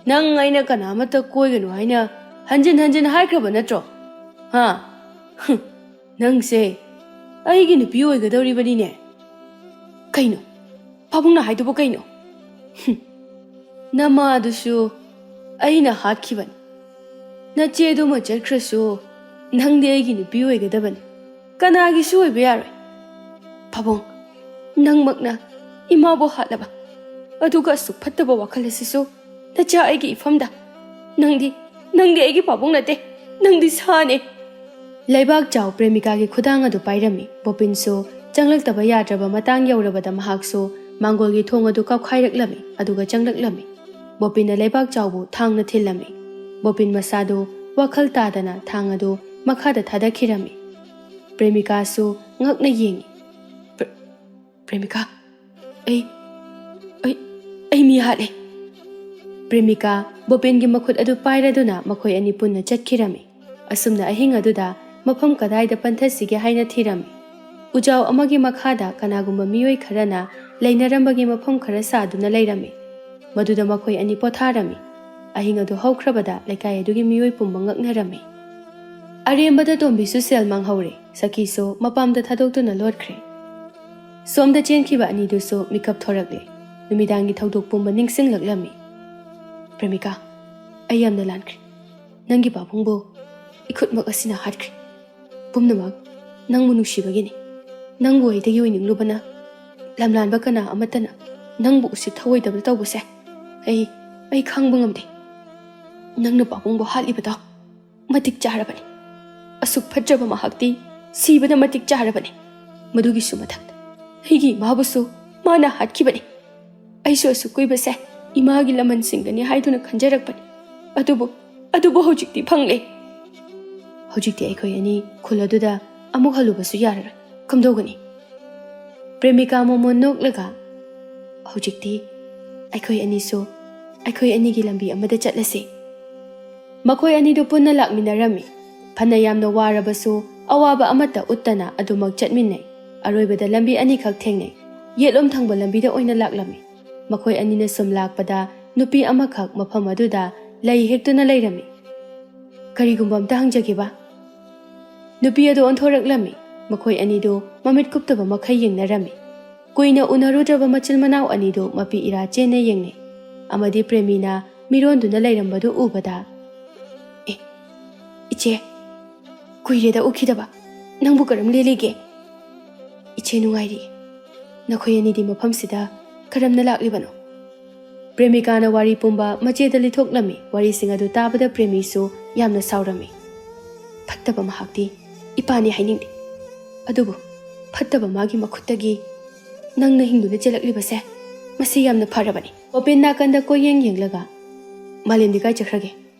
ꯅꯪ ꯑꯩꯅ ꯀꯅꯥꯃꯠꯇ ꯀꯣꯏꯒꯅꯨ ꯍꯥꯏꯅ ꯍꯟꯖꯤꯟ ꯍꯟꯖꯤꯟ ꯍꯥꯏꯈ꯭ꯔꯕ ꯅꯠꯇ꯭ꯔꯣ? ꯍꯥ? ꯅꯪꯁꯦ ꯑꯩꯒꯤ ꯅꯨꯄꯤ ꯑꯣꯏꯒꯗꯧꯔꯤꯕꯅꯤꯅꯦ꯫ ꯀꯩꯅꯣ? ꯄꯥꯕꯨꯡꯅ ꯍꯥꯏꯗꯨꯕꯨ ꯀꯩꯅꯣ? ꯅꯃꯥ ꯑꯗꯨꯁꯨ ꯑꯩꯅ ꯍꯥꯠꯈꯤꯕꯅꯤ꯫ ꯅꯆꯦꯗꯨꯃ ꯆꯠꯈ꯭ꯔꯁꯨ ꯅꯪꯗꯤ ꯑꯩꯒꯤ ꯅꯨꯄꯤ ꯑꯣꯏꯒꯗꯕꯅꯤ, ꯀꯅꯥꯒꯤꯁꯨ ꯑꯣꯏꯕ ꯌꯥꯔꯣꯏ꯫ ꯄꯥꯕꯨꯡ, ꯅꯪꯃꯛꯅ ꯏꯃꯥꯕꯨ ꯍꯥꯠꯂꯕ, ꯑꯗꯨꯒ ꯑꯁꯨꯛ ꯐꯠꯇꯕ ꯋꯥꯈꯜ ꯑꯁꯤꯁꯨ ꯅꯆꯥ ꯑꯩꯒꯤ ꯏꯐꯝꯗ꯫ ꯅꯪꯗꯤ ꯑꯩꯒꯤ ꯄꯥꯕꯨꯡ ꯅꯠꯇꯦ, ꯅꯪꯗꯤ ꯁꯥꯅꯦ꯫ ꯂꯩꯕꯥꯛꯆꯥꯎ ꯄ꯭ꯔꯦꯃꯤꯀꯥꯒꯤ ꯈꯨꯗꯥꯡ ꯑꯗꯨ ꯄꯥꯏꯔꯝꯃꯤ꯫ ꯕꯣꯄꯤꯟꯁꯨ ꯆꯪꯂꯛꯇꯕ ꯌꯥꯗ꯭ꯔꯕ ꯃꯇꯥꯡ ꯌꯧꯔꯕꯗ ꯃꯍꯥꯛꯁꯨ ꯃꯥꯡꯒꯣꯜꯒꯤ ꯊꯣꯡ ꯑꯗꯨ ꯀꯥꯎꯈꯥꯏꯔꯛꯂꯝꯃꯤ, ꯑꯗꯨꯒ ꯆꯪꯂꯛꯂꯝꯃꯤ꯫ ꯕꯣꯄꯤꯟꯅ ꯂꯩꯕꯥꯛꯆꯥꯎꯕꯨ ꯊꯥꯡꯅ ꯊꯤꯜꯂꯝꯃꯤ꯫ ꯕꯣꯄꯤꯟ ꯃꯁꯥꯗꯨ ꯋꯥꯈꯜ ꯇꯥꯗꯅ ꯊꯥꯡ ꯑꯗꯨ ꯃꯈꯥꯗ ꯊꯥꯗꯈꯤꯔꯝꯃꯤ꯫ ꯄ꯭ꯔꯦꯃꯤꯀꯥꯁꯨ ꯉꯛꯅ ꯌꯦꯡꯉꯤ꯫ ꯄ꯭ꯔꯦꯃꯤꯀꯥ, ꯑꯩ ꯃꯤ ꯍꯥꯠꯂꯦ꯫ ꯄ꯭ꯔꯦꯃꯤꯀꯥ ꯕꯣꯄꯦꯟꯒꯤ ꯃꯈꯨꯠ ꯑꯗꯨ ꯄꯥꯏꯔꯗꯨꯅ ꯃꯈꯣꯏ ꯑꯅꯤ ꯄꯨꯟꯅ ꯆꯠꯈꯤꯔꯝꯃꯤ꯫ ꯑꯁꯨꯝꯅ ꯑꯍꯤꯡ ꯑꯗꯨꯗ ꯃꯐꯝ ꯀꯗꯥꯏꯗ ꯄꯟꯊꯁꯤꯒꯦ ꯍꯥꯏꯅ ꯊꯤꯔꯝꯃꯤ꯫ ꯎꯖꯥꯎ ꯑꯃꯒꯤ ꯃꯈꯥꯗ ꯀꯅꯥꯒꯨꯝꯕ ꯃꯤꯑꯣꯏ ꯈꯔꯅ ꯂꯩꯅꯔꯝꯕꯒꯤ ꯃꯐꯝ ꯈꯔ ꯁꯥꯗꯨꯅ ꯂꯩꯔꯝꯃꯤ꯫ ꯃꯗꯨꯗ ꯃꯈꯣꯏ ꯑꯅꯤ ꯄꯣꯊꯥꯔꯝꯃꯤ꯫ ꯑꯍꯤꯡ ꯑꯗꯨ ꯍꯧꯈ꯭ꯔꯕꯗ ꯂꯩꯀꯥꯏ ꯑꯗꯨꯒꯤ ꯃꯤꯑꯣꯏ ꯄꯨꯝꯕ ꯉꯛꯅꯔꯝꯃꯤ꯫ ꯑꯔꯦꯝꯕꯗ ꯇꯣꯝꯕꯤꯁꯨ ꯁꯦꯜ ꯃꯥꯡꯍꯧꯔꯦ, ꯁꯈꯤꯁꯨ ꯃꯄꯥꯝꯗ ꯊꯥꯗꯣꯛꯇꯨꯅ ꯂꯣꯠꯈ꯭ꯔꯦ꯫ ꯁꯣꯝꯗ ꯆꯦꯟꯈꯤꯕ ꯑꯅꯤꯗꯨꯁꯨ ꯃꯤꯀꯞ ꯊꯣꯔꯛꯂꯦ꯫ ꯅꯨꯃꯤꯗꯥꯡꯒꯤ ꯊꯧꯗꯣꯛ ꯄꯨꯝꯕ ꯅꯤꯡꯁꯤꯡꯂꯛꯂꯝꯃꯤ꯫ ꯄ꯭ꯔꯦꯃꯤꯀꯥ, ꯑꯩ ꯌꯥꯝꯅ ꯂꯥꯟꯈ꯭ꯔꯦ꯫ ꯅꯪꯒꯤ ꯄꯥꯕꯨꯡꯕꯨ ꯏꯈꯨꯠꯃꯛ ꯑꯁꯤꯅ ꯍꯥꯠꯈ꯭ꯔꯦ꯫ ꯄꯨꯝꯅꯃꯛ ꯅꯪꯕꯨ ꯅꯨꯡꯁꯤꯕꯒꯤꯅꯤ꯫ ꯅꯪꯕꯨ ꯑꯩꯗꯒꯤ ꯑꯣꯏꯅꯤꯡꯂꯨꯕꯅ, ꯂꯝꯂꯥꯟꯕ ꯀꯅꯥ ꯑꯃꯠꯇꯅ ꯅꯪꯕꯨ ꯎꯁꯤꯠ ꯊꯑꯣꯏꯗꯕ ꯇꯧꯕꯁꯦ ꯑꯩ ꯈꯪꯕ ꯉꯝꯗꯦ꯫ ꯅꯪꯅ ꯄꯥꯕꯨꯡꯕꯨ ꯍꯥꯠꯂꯤꯕꯗꯣ ꯃꯇꯤꯛ ꯆꯥꯔꯕꯅꯤ꯫ ꯑꯁꯨꯛ ꯐꯠꯇ꯭ꯔꯕ ꯃꯍꯥꯛꯇꯤ ꯁꯤꯕꯗ ꯃꯇꯤꯛ ꯆꯥꯔꯕꯅꯤ꯫ ꯃꯗꯨꯒꯤꯁꯨ ꯃꯊꯛꯇ ꯑꯩꯒꯤ ꯏꯃꯥꯕꯨꯁꯨ ꯃꯥꯅ ꯍꯥꯠꯈꯤꯕꯅꯤ꯫ ꯑꯩꯁꯨ ꯑꯁꯨꯛ ꯀꯨꯏꯕꯁꯦ ꯏꯃꯥꯒꯤ ꯂꯃꯟꯁꯤꯡꯒꯅꯤ ꯍꯥꯏꯗꯨꯅ ꯈꯟꯖꯔꯛꯄꯅꯤ꯫ ꯑꯗꯨꯕꯨ ꯍꯧꯖꯤꯛꯇꯤ ꯐꯪꯂꯦ꯫ ꯍꯧꯖꯤꯛꯇꯤ ꯑꯩꯈꯣꯏ ꯑꯅꯤ ꯈꯨꯜ ꯑꯗꯨꯗ ꯑꯃꯨꯛ ꯍꯜꯂꯨꯕꯁꯨ ꯌꯥꯔꯔꯣꯏ꯫ ꯀꯝꯗꯧꯒꯅꯤ? ꯄ꯭ꯔꯦꯃꯤꯀꯥ ꯃꯣꯃꯣꯟ ꯅꯣꯛꯂꯒ, ꯍꯧꯖꯤꯛꯇꯤ ꯑꯩꯈꯣꯏ ꯑꯅꯤꯁꯨ ꯑꯩꯈꯣꯏ ꯑꯅꯤꯒꯤ ꯂꯝꯕꯤ ꯑꯃꯗ ꯆꯠꯂꯁꯤ꯫ ꯃꯈꯣꯏ ꯑꯅꯤꯗꯨ ꯄꯨꯟꯅ ꯂꯥꯛꯃꯤꯟꯅꯔꯝꯃꯤ꯫ ꯐꯅ ꯌꯥꯝꯅ ꯋꯥꯔꯕꯁꯨ ꯑꯋꯥꯕ ꯑꯃꯠꯇ ꯎꯠꯇꯅ ꯑꯗꯨꯃꯛ ꯆꯠꯃꯤꯟꯅꯩ꯫ ꯑꯔꯣꯏꯕꯗ ꯂꯝꯕꯤ ꯑꯅꯤꯈꯛ ꯊꯦꯡꯅꯩ꯫ ꯌꯦꯠꯂꯣꯝ ꯊꯪꯕ ꯂꯝꯕꯤꯗ ꯑꯣꯏꯅ ꯂꯥꯛꯂꯝꯃꯤ꯫ ꯃꯈꯣꯏ ꯑꯅꯤꯅ ꯁꯨꯝ ꯂꯥꯛꯄꯗ ꯅꯨꯄꯤ ꯑꯃꯈꯛ ꯃꯐꯝ ꯑꯗꯨꯗ ꯂꯩ ꯍꯦꯛꯇꯨꯅ ꯂꯩꯔꯝꯃꯤ꯫ ꯀꯔꯤꯒꯨꯝꯕ ꯑꯝꯇ ꯍꯪꯖꯒꯦꯕ? ꯅꯨꯄꯤ ꯑꯗꯨ ꯑꯣꯟꯊꯣꯔꯛꯂꯝꯃꯤ꯫ ꯃꯈꯣꯏ ꯑꯅꯤꯗꯨ ꯃꯃꯤꯠ ꯀꯨꯞꯇꯕ ꯃꯈꯩ ꯌꯦꯡꯅꯔꯝꯃꯤ꯫ ꯀꯨꯏꯅ ꯎꯅꯔꯨꯗ꯭ꯔꯕ ꯃꯆꯤꯜ ꯃꯅꯥꯎ ꯑꯅꯤꯗꯨ ꯃꯄꯤ ꯏꯔꯥ ꯆꯦꯟꯅ ꯌꯦꯡꯅꯩ꯫ ꯑꯃꯗꯤ ꯄ꯭ꯔꯦꯃꯤꯅ ꯃꯤꯔꯣꯟꯗꯨꯅ ꯂꯩꯔꯝꯕꯗꯨ ꯎꯕꯗ, ꯏꯆꯦ, ꯀꯨꯏꯔꯦꯗ ꯎꯈꯤꯗꯕ꯫ ꯅꯪꯕꯨ ꯀꯔꯝ ꯂꯦꯜꯂꯤꯒꯦ? ꯏꯆꯦ ꯅꯨꯡꯉꯥꯏꯔꯤ꯫ ꯅꯈꯣꯏ ꯑꯅꯤꯗꯤ ꯃꯐꯝꯁꯤꯗ ꯀꯔꯝꯅ ꯂꯥꯛꯂꯤꯕꯅꯣ? ꯄ꯭ꯔꯦꯃꯤꯀꯥꯅ ꯋꯥꯔꯤ ꯄꯨꯝꯕ ꯃꯆꯦꯗ ꯂꯤꯊꯣꯛꯂꯝꯃꯤ꯫ ꯋꯥꯔꯤꯁꯤꯡ ꯑꯗꯨ ꯇꯥꯕꯗ ꯄ꯭ꯔꯦꯃꯤꯁꯨ ꯌꯥꯝꯅ ꯁꯥꯎꯔꯝꯃꯤ꯫ ꯐꯠꯇꯕ ꯃꯍꯥꯛꯇꯤ ꯏꯄꯥꯅꯤ ꯍꯥꯏꯅꯤꯡꯗꯦ꯫ ꯑꯗꯨꯕꯨ ꯐꯠꯇꯕ ꯃꯥꯒꯤ ꯃꯈꯨꯠꯇꯒꯤ ꯅꯪꯅ ꯍꯤꯡꯗꯨꯅ ꯆꯦꯜꯂꯛꯂꯤꯕꯁꯦ ꯃꯁꯤ ꯌꯥꯝꯅ ꯐꯔꯕꯅꯤ꯫ ꯕꯣꯄꯦꯟ ꯅꯥꯀꯟꯗ ꯀꯣꯏꯌꯦꯡ ꯌꯦꯡꯂꯒ, ꯃꯥꯂꯦꯝꯗꯤ ꯀꯥꯏ ꯆꯠꯈ꯭ꯔꯒꯦ?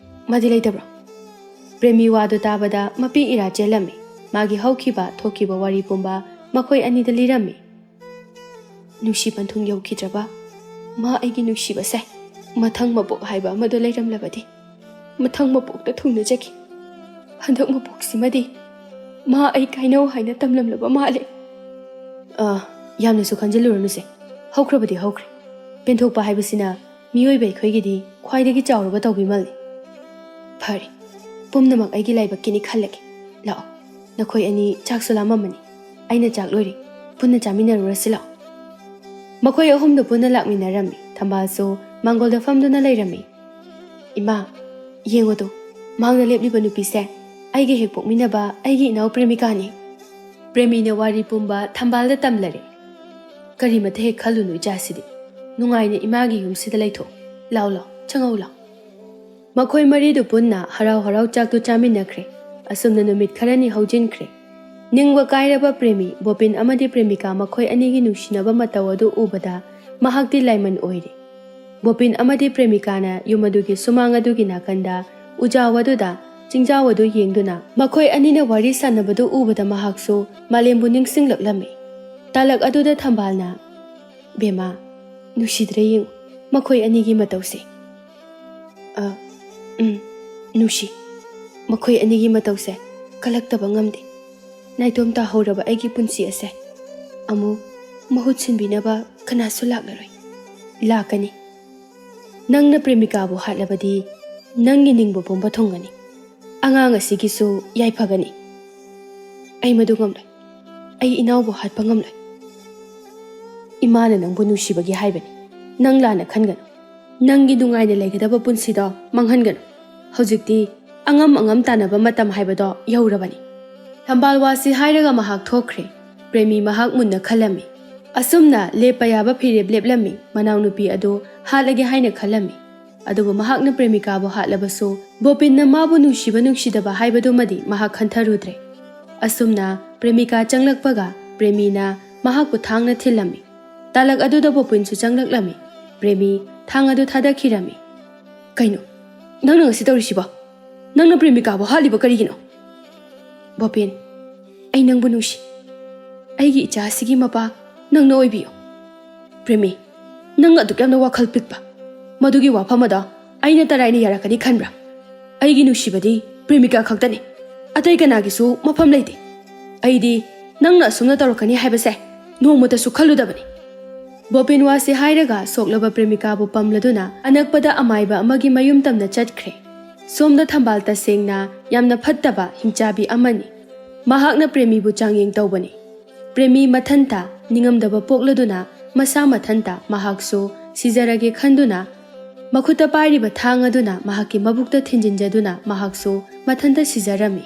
ꯃꯥꯗꯤ ꯂꯩꯇꯕ꯭ꯔꯣ? ꯄ꯭ꯔꯦꯃꯤ ꯋꯥꯗꯨ ꯇꯥꯕꯗ ꯃꯄꯤ ꯏꯔꯥ ꯆꯦꯜꯂꯝꯃꯤ꯫ ꯃꯥꯒꯤ ꯍꯧꯈꯤꯕ ꯊꯣꯛꯈꯤꯕ ꯋꯥꯔꯤ ꯄꯨꯝꯕ ꯃꯈꯣꯏ ꯑꯅꯤꯗ ꯂꯤꯔꯝꯃꯤ꯫ ꯅꯨꯡꯁꯤ ꯄꯟꯊꯨꯡ ꯌꯧꯈꯤꯗ꯭ꯔꯕ ꯃꯥ ꯑꯩꯒꯤ ꯅꯨꯡꯁꯤꯕꯁꯦ ꯃꯊꯪ ꯃꯄꯣꯛ ꯍꯥꯏꯕ ꯑꯃꯗꯣ ꯂꯩꯔꯝꯂꯕꯗꯤ ꯃꯊꯪ ꯃꯄꯣꯛꯇ ꯊꯨꯡꯅꯖꯈꯤ꯫ ꯍꯟꯗꯛ ꯃꯄꯣꯛꯁꯤꯃꯗꯤ ꯃꯥ ꯑꯩ ꯀꯥꯏꯅꯧ ꯍꯥꯏꯅ ꯇꯝꯂꯝꯂꯕ ꯃꯥꯜꯂꯦ꯫ ꯌꯥꯝꯅꯁꯨ ꯈꯟꯖꯤꯜꯂꯨꯔꯅꯨꯁꯦ꯫ ꯍꯧꯈ꯭ꯔꯕꯗꯤ ꯍꯧꯈ꯭ꯔꯦ꯫ ꯄꯦꯟꯊꯣꯛꯄ ꯍꯥꯏꯕꯁꯤꯅ ꯃꯤꯑꯣꯏꯕ ꯑꯩꯈꯣꯏꯒꯤꯗꯤ ꯈ꯭ꯋꯥꯏꯗꯒꯤ ꯆꯥꯎꯔꯕ ꯇꯧꯕꯤꯃꯜꯅꯤ꯫ ꯐꯔꯦ, ꯄꯨꯝꯅꯃꯛ ꯑꯩꯒꯤ ꯂꯥꯏꯕꯛꯀꯤꯅꯤ ꯈꯜꯂꯒꯦ꯫ ꯂꯥꯛꯑꯣ, ꯅꯈꯣꯏ ꯑꯅꯤ ꯆꯥꯛꯁꯨ ꯂꯥꯝꯃꯝꯃꯅꯤ꯫ ꯑꯩꯅ ꯆꯥꯛ ꯂꯣꯏꯔꯦ, ꯄꯨꯟꯅ ꯆꯥꯃꯤꯟꯅꯔꯨꯔꯁꯤ ꯂꯥꯛꯑꯣ꯫ ꯃꯈꯣꯏ ꯑꯍꯨꯝꯗꯨ ꯄꯨꯟꯅ ꯂꯥꯛꯃꯤꯟꯅꯔꯝꯃꯤ꯫ ꯊꯝꯕꯥꯜꯁꯨ ꯃꯥꯡꯒꯣꯜꯗ ꯐꯝꯗꯨꯅ ꯂꯩꯔꯝꯃꯤ꯫ ꯏꯃꯥ, ꯌꯦꯡꯉꯨꯗꯣ, ꯃꯥꯡꯗ ꯂꯦꯞꯂꯤꯕ ꯅꯨꯄꯤꯁꯦ ꯑꯩꯒ ꯍꯦꯛ ꯄꯣꯛꯃꯤꯟꯅꯕ ꯑꯩꯒꯤ ꯏꯅꯥꯎ ꯄ꯭ꯔꯦꯃꯤꯀꯥꯅꯤ꯫ ꯄ꯭ꯔꯦꯃꯤꯅ ꯋꯥꯔꯤ ꯄꯨꯝꯕ ꯊꯝꯕꯥꯜꯗ ꯇꯝꯂꯔꯦ꯫ ꯀꯔꯤꯃꯇ ꯍꯦꯛ ꯈꯜꯂꯨꯅꯨ ꯏꯆꯥꯁꯤꯗꯤ꯫ ꯅꯨꯡꯉꯥꯏꯅ ꯏꯃꯥꯒꯤ ꯌꯨꯝꯁꯤꯗ ꯂꯩꯊꯣꯛ꯫ ꯂꯥꯎ, ꯆꯪꯉꯧ ꯂꯥꯎ꯫ ꯃꯈꯣꯏ ꯃꯔꯤꯗꯨ ꯄꯨꯟꯅ ꯍꯔꯥꯎ ꯍꯔꯥꯎ ꯆꯥꯛꯇꯨ ꯆꯥꯃꯤꯟꯅꯈ꯭ꯔꯦ꯫ ꯑꯁꯨꯝꯅ ꯅꯨꯃꯤꯠ ꯈꯔꯅꯤ ꯍꯧꯖꯤꯟꯈ꯭ꯔꯦ꯫ ꯅꯤꯡꯕ ꯀꯥꯏꯔꯕ ꯄ꯭ꯔꯦꯃꯤ, ꯕꯣꯄꯦꯟ ꯑꯃꯗꯤ ꯄ꯭ꯔꯦꯃꯤꯀꯥ ꯃꯈꯣꯏ ꯑꯅꯤꯒꯤ ꯅꯨꯡꯁꯤꯅꯕ ꯃꯇꯧ ꯑꯗꯨ ꯎꯕꯗ ꯃꯍꯥꯛꯇꯤ ꯂꯥꯏꯃꯟ ꯑꯣꯏꯔꯦ꯫ ꯕꯣꯄꯦꯟ ꯑꯃꯗꯤ ꯄ꯭ꯔꯦꯃꯤꯀꯥꯅ ꯌꯨꯝ ꯑꯗꯨꯒꯤ ꯁꯨꯃꯥꯡ ꯑꯗꯨꯒꯤ ꯅꯥꯀꯟꯗ ꯎꯖꯥꯎ ꯑꯗꯨꯗ ꯆꯤꯡꯖꯥꯎ ꯑꯗꯨ ꯌꯦꯡꯗꯨꯅ ꯃꯈꯣꯏ ꯑꯅꯤꯅ ꯋꯥꯔꯤ ꯁꯥꯟꯅꯕꯗꯨ ꯎꯕꯗ ꯃꯍꯥꯛꯁꯨ ꯃꯥꯂꯦꯝꯕꯨ ꯅꯤꯡꯁꯤꯡꯂꯛꯂꯝꯃꯤ꯫ ꯇꯥꯂꯛ ꯑꯗꯨꯗ ꯊꯝꯕꯥꯜꯅ, ꯕꯦꯃꯥ, ꯅꯨꯡꯁꯤꯗ꯭ꯔꯦ ꯌꯦꯡꯉꯨ ꯃꯈꯣꯏ ꯑꯅꯤꯒꯤ ꯃꯇꯧꯁꯦ꯫ ꯅꯨꯡꯁꯤ꯫ ꯃꯈꯣꯏ ꯑꯅꯤꯒꯤ ꯃꯇꯧꯁꯦ ꯀꯜꯂꯛꯇꯕ ꯉꯝꯗꯦ꯫ ꯅꯥꯏꯇꯣꯝ ꯇꯥꯍꯧꯔꯕ ꯑꯩꯒꯤ ꯄꯨꯟꯁꯤ ꯑꯁꯦ ꯑꯃꯨꯛ ꯃꯍꯨꯠ ꯁꯤꯟꯕꯤꯅꯕ ꯀꯅꯥꯁꯨ ꯂꯥꯛꯂꯔꯣꯏ꯫ ꯂꯥꯛꯀꯅꯤ꯫ ꯅꯪꯅ ꯄ꯭ꯔꯦꯃꯤꯀꯥꯕꯨ ꯍꯥꯠꯂꯕꯗꯤ ꯅꯪꯒꯤ ꯅꯤꯡꯕ ꯄꯨꯝꯕ ꯊꯨꯡꯒꯅꯤ꯫ ꯑꯉꯥꯡ ꯑꯁꯤꯒꯤꯁꯨ ꯌꯥꯏꯐꯒꯅꯤ꯫ ꯑꯩ ꯃꯗꯨ ꯉꯝꯂꯣꯏ꯫ ꯑꯩ ꯏꯅꯥꯎꯕꯨ ꯍꯥꯠꯄ ꯉꯝꯂꯣꯏ꯫ ꯏꯃꯥꯅ ꯅꯪꯕꯨ ꯅꯨꯡꯁꯤꯕꯒꯤ ꯍꯥꯏꯕꯅꯤ꯫ ꯅꯪ ꯂꯥꯟꯅ ꯈꯟꯒꯅꯨ꯫ ꯅꯪꯒꯤ ꯅꯨꯡꯉꯥꯏꯅ ꯂꯩꯒꯗꯕ ꯄꯨꯟꯁꯤꯗꯣ ꯃꯥꯡꯍꯟꯒꯅꯨ꯫ ꯍꯧꯖꯤꯛꯇꯤ ꯑꯉꯝ ꯇꯥꯟꯅꯕ ꯃꯇꯝ ꯍꯥꯏꯕꯗꯣ ꯌꯧꯔꯕꯅꯤ꯫ ꯊꯝꯕꯥꯜ ꯋꯥꯁꯤ ꯍꯥꯏꯔꯒ ꯃꯍꯥꯛ ꯊꯣꯛꯈ꯭ꯔꯦ꯫ ꯄ꯭ꯔꯦꯃꯤ ꯃꯍꯥꯛ ꯃꯨꯟꯅ ꯈꯜꯂꯝꯃꯤ꯫ ꯑꯁꯨꯝꯅ ꯂꯦꯞꯄ ꯌꯥꯕ ꯐꯤꯔꯦꯞ ꯂꯦꯞꯂꯝꯃꯤ꯫ ꯃꯅꯥꯎꯅꯨꯄꯤ ꯑꯗꯨ ꯍꯥꯠꯂꯒꯦ ꯍꯥꯏꯅ ꯈꯜꯂꯝꯃꯤ꯫ ꯑꯗꯨꯕꯨ ꯃꯍꯥꯛꯅ ꯄ꯭ꯔꯦꯃꯤꯀꯥꯕꯨ ꯍꯥꯠꯂꯕꯁꯨ ꯕꯣꯄꯦꯟꯅ ꯃꯥꯕꯨ ꯅꯨꯡꯁꯤꯕ ꯅꯨꯡꯁꯤꯗꯕ ꯍꯥꯏꯕꯗꯨꯃꯗꯤ ꯃꯍꯥꯛ ꯈꯟꯊꯔꯨꯗ꯭ꯔꯦ꯫ ꯑꯁꯨꯝꯅ ꯄ꯭ꯔꯦꯃꯤꯀꯥ ꯆꯪꯂꯛꯄꯒ ꯄ꯭ꯔꯦꯃꯤꯅ ꯃꯍꯥꯛꯄꯨ ꯊꯥꯡꯅ ꯊꯤꯜꯂꯝꯃꯤ꯫ ꯇꯥꯂꯛ ꯑꯗꯨꯗ ꯕꯣꯄꯦꯟꯁꯨ ꯆꯪꯂꯛꯂꯝꯃꯤ꯫ ꯄ꯭ꯔꯦꯃꯤ ꯊꯥꯡ ꯑꯗꯨ ꯊꯥꯗꯈꯤꯔꯝꯃꯤ꯫ ꯀꯩꯅꯣ ꯅꯪꯅ ꯉꯁꯤ ꯇꯧꯔꯤꯁꯤꯕꯣ? ꯅꯪꯅ ꯄ꯭ꯔꯦꯃꯤꯀꯥꯕꯨ ꯍꯥꯠꯂꯤꯕ ꯀꯔꯤꯒꯤꯅꯣ? ꯕꯣꯄꯦꯟ, ꯑꯩ ꯅꯪꯕꯨ ꯅꯨꯡꯁꯤ꯫ ꯑꯩꯒꯤ ꯏꯆꯥ ꯑꯁꯤꯒꯤ ꯃꯄꯥ ꯅꯪꯅ ꯑꯣꯏꯕꯤꯌꯨ꯫ ꯄ꯭ꯔꯦꯃꯤ, ꯅꯪ ꯑꯗꯨꯛ ꯌꯥꯝꯅ ꯋꯥꯈꯜ ꯄꯤꯛꯄ ꯃꯗꯨꯒꯤ ꯋꯥꯐꯝ ꯑꯗꯣ ꯑꯩꯅ ꯇꯔꯥꯏꯅ ꯌꯥꯔꯛꯀꯅꯤ ꯈꯟꯕ꯭ꯔꯥ? ꯑꯩꯒꯤ ꯅꯨꯡꯁꯤꯕꯗꯤ ꯄ꯭ꯔꯦꯃꯤꯀꯥ ꯈꯛꯇꯅꯤ, ꯑꯇꯩ ꯀꯅꯥꯒꯤꯁꯨ ꯃꯐꯝ ꯂꯩꯇꯦ꯫ ꯑꯩꯗꯤ ꯅꯪꯅ ꯑꯁꯨꯝꯅ ꯇꯧꯔꯛꯀꯅꯤ ꯍꯥꯏꯕꯁꯦ ꯅꯣꯡꯃꯇꯁꯨ ꯈꯜꯂꯨꯗꯕꯅꯤ꯫ ꯕꯣꯄꯦꯟ ꯋꯥꯁꯦ ꯍꯥꯏꯔꯒ ꯁꯣꯛꯂꯕ ꯄ꯭ꯔꯦꯃꯤꯀꯥꯕꯨ ꯄꯝꯂꯗꯨꯅ ꯑꯅꯛꯄꯗ ꯑꯃꯥꯏꯕ ꯑꯃꯒꯤ ꯃꯌꯨꯝ ꯇꯝꯅ ꯆꯠꯈ꯭ꯔꯦ꯫ ꯁꯣꯝꯗ ꯊꯝꯕꯥꯜ ꯇꯁꯦꯡꯅ ꯌꯥꯝꯅ ꯐꯠꯇꯕ ꯍꯤꯡꯆꯥꯕꯤ ꯑꯃꯅꯤ꯫ ꯃꯍꯥꯛꯅ ꯄ꯭ꯔꯦꯃꯤꯕꯨ ꯆꯥꯡꯌꯦꯡ ꯇꯧꯕꯅꯤ꯫ ꯄ꯭ꯔꯦꯃꯤ ꯃꯊꯟꯇ ꯅꯤꯡꯉꯝꯗꯕ ꯄꯣꯛꯂꯗꯨꯅ ꯃꯁꯥ ꯃꯊꯟꯇ ꯃꯍꯥꯛꯁꯨ ꯁꯤꯖꯔꯒꯦ ꯈꯟꯗꯨꯅ ꯃꯈꯨꯠꯇ ꯄꯥꯏꯔꯤꯕ ꯊꯥꯡ ꯑꯗꯨꯅ ꯃꯍꯥꯛꯀꯤ ꯃꯕꯨꯛꯇ ꯊꯤꯟꯖꯤꯟꯖꯗꯨꯅ ꯃꯍꯥꯛꯁꯨ ꯃꯊꯟꯇ ꯁꯤꯖꯔꯝꯃꯤ꯫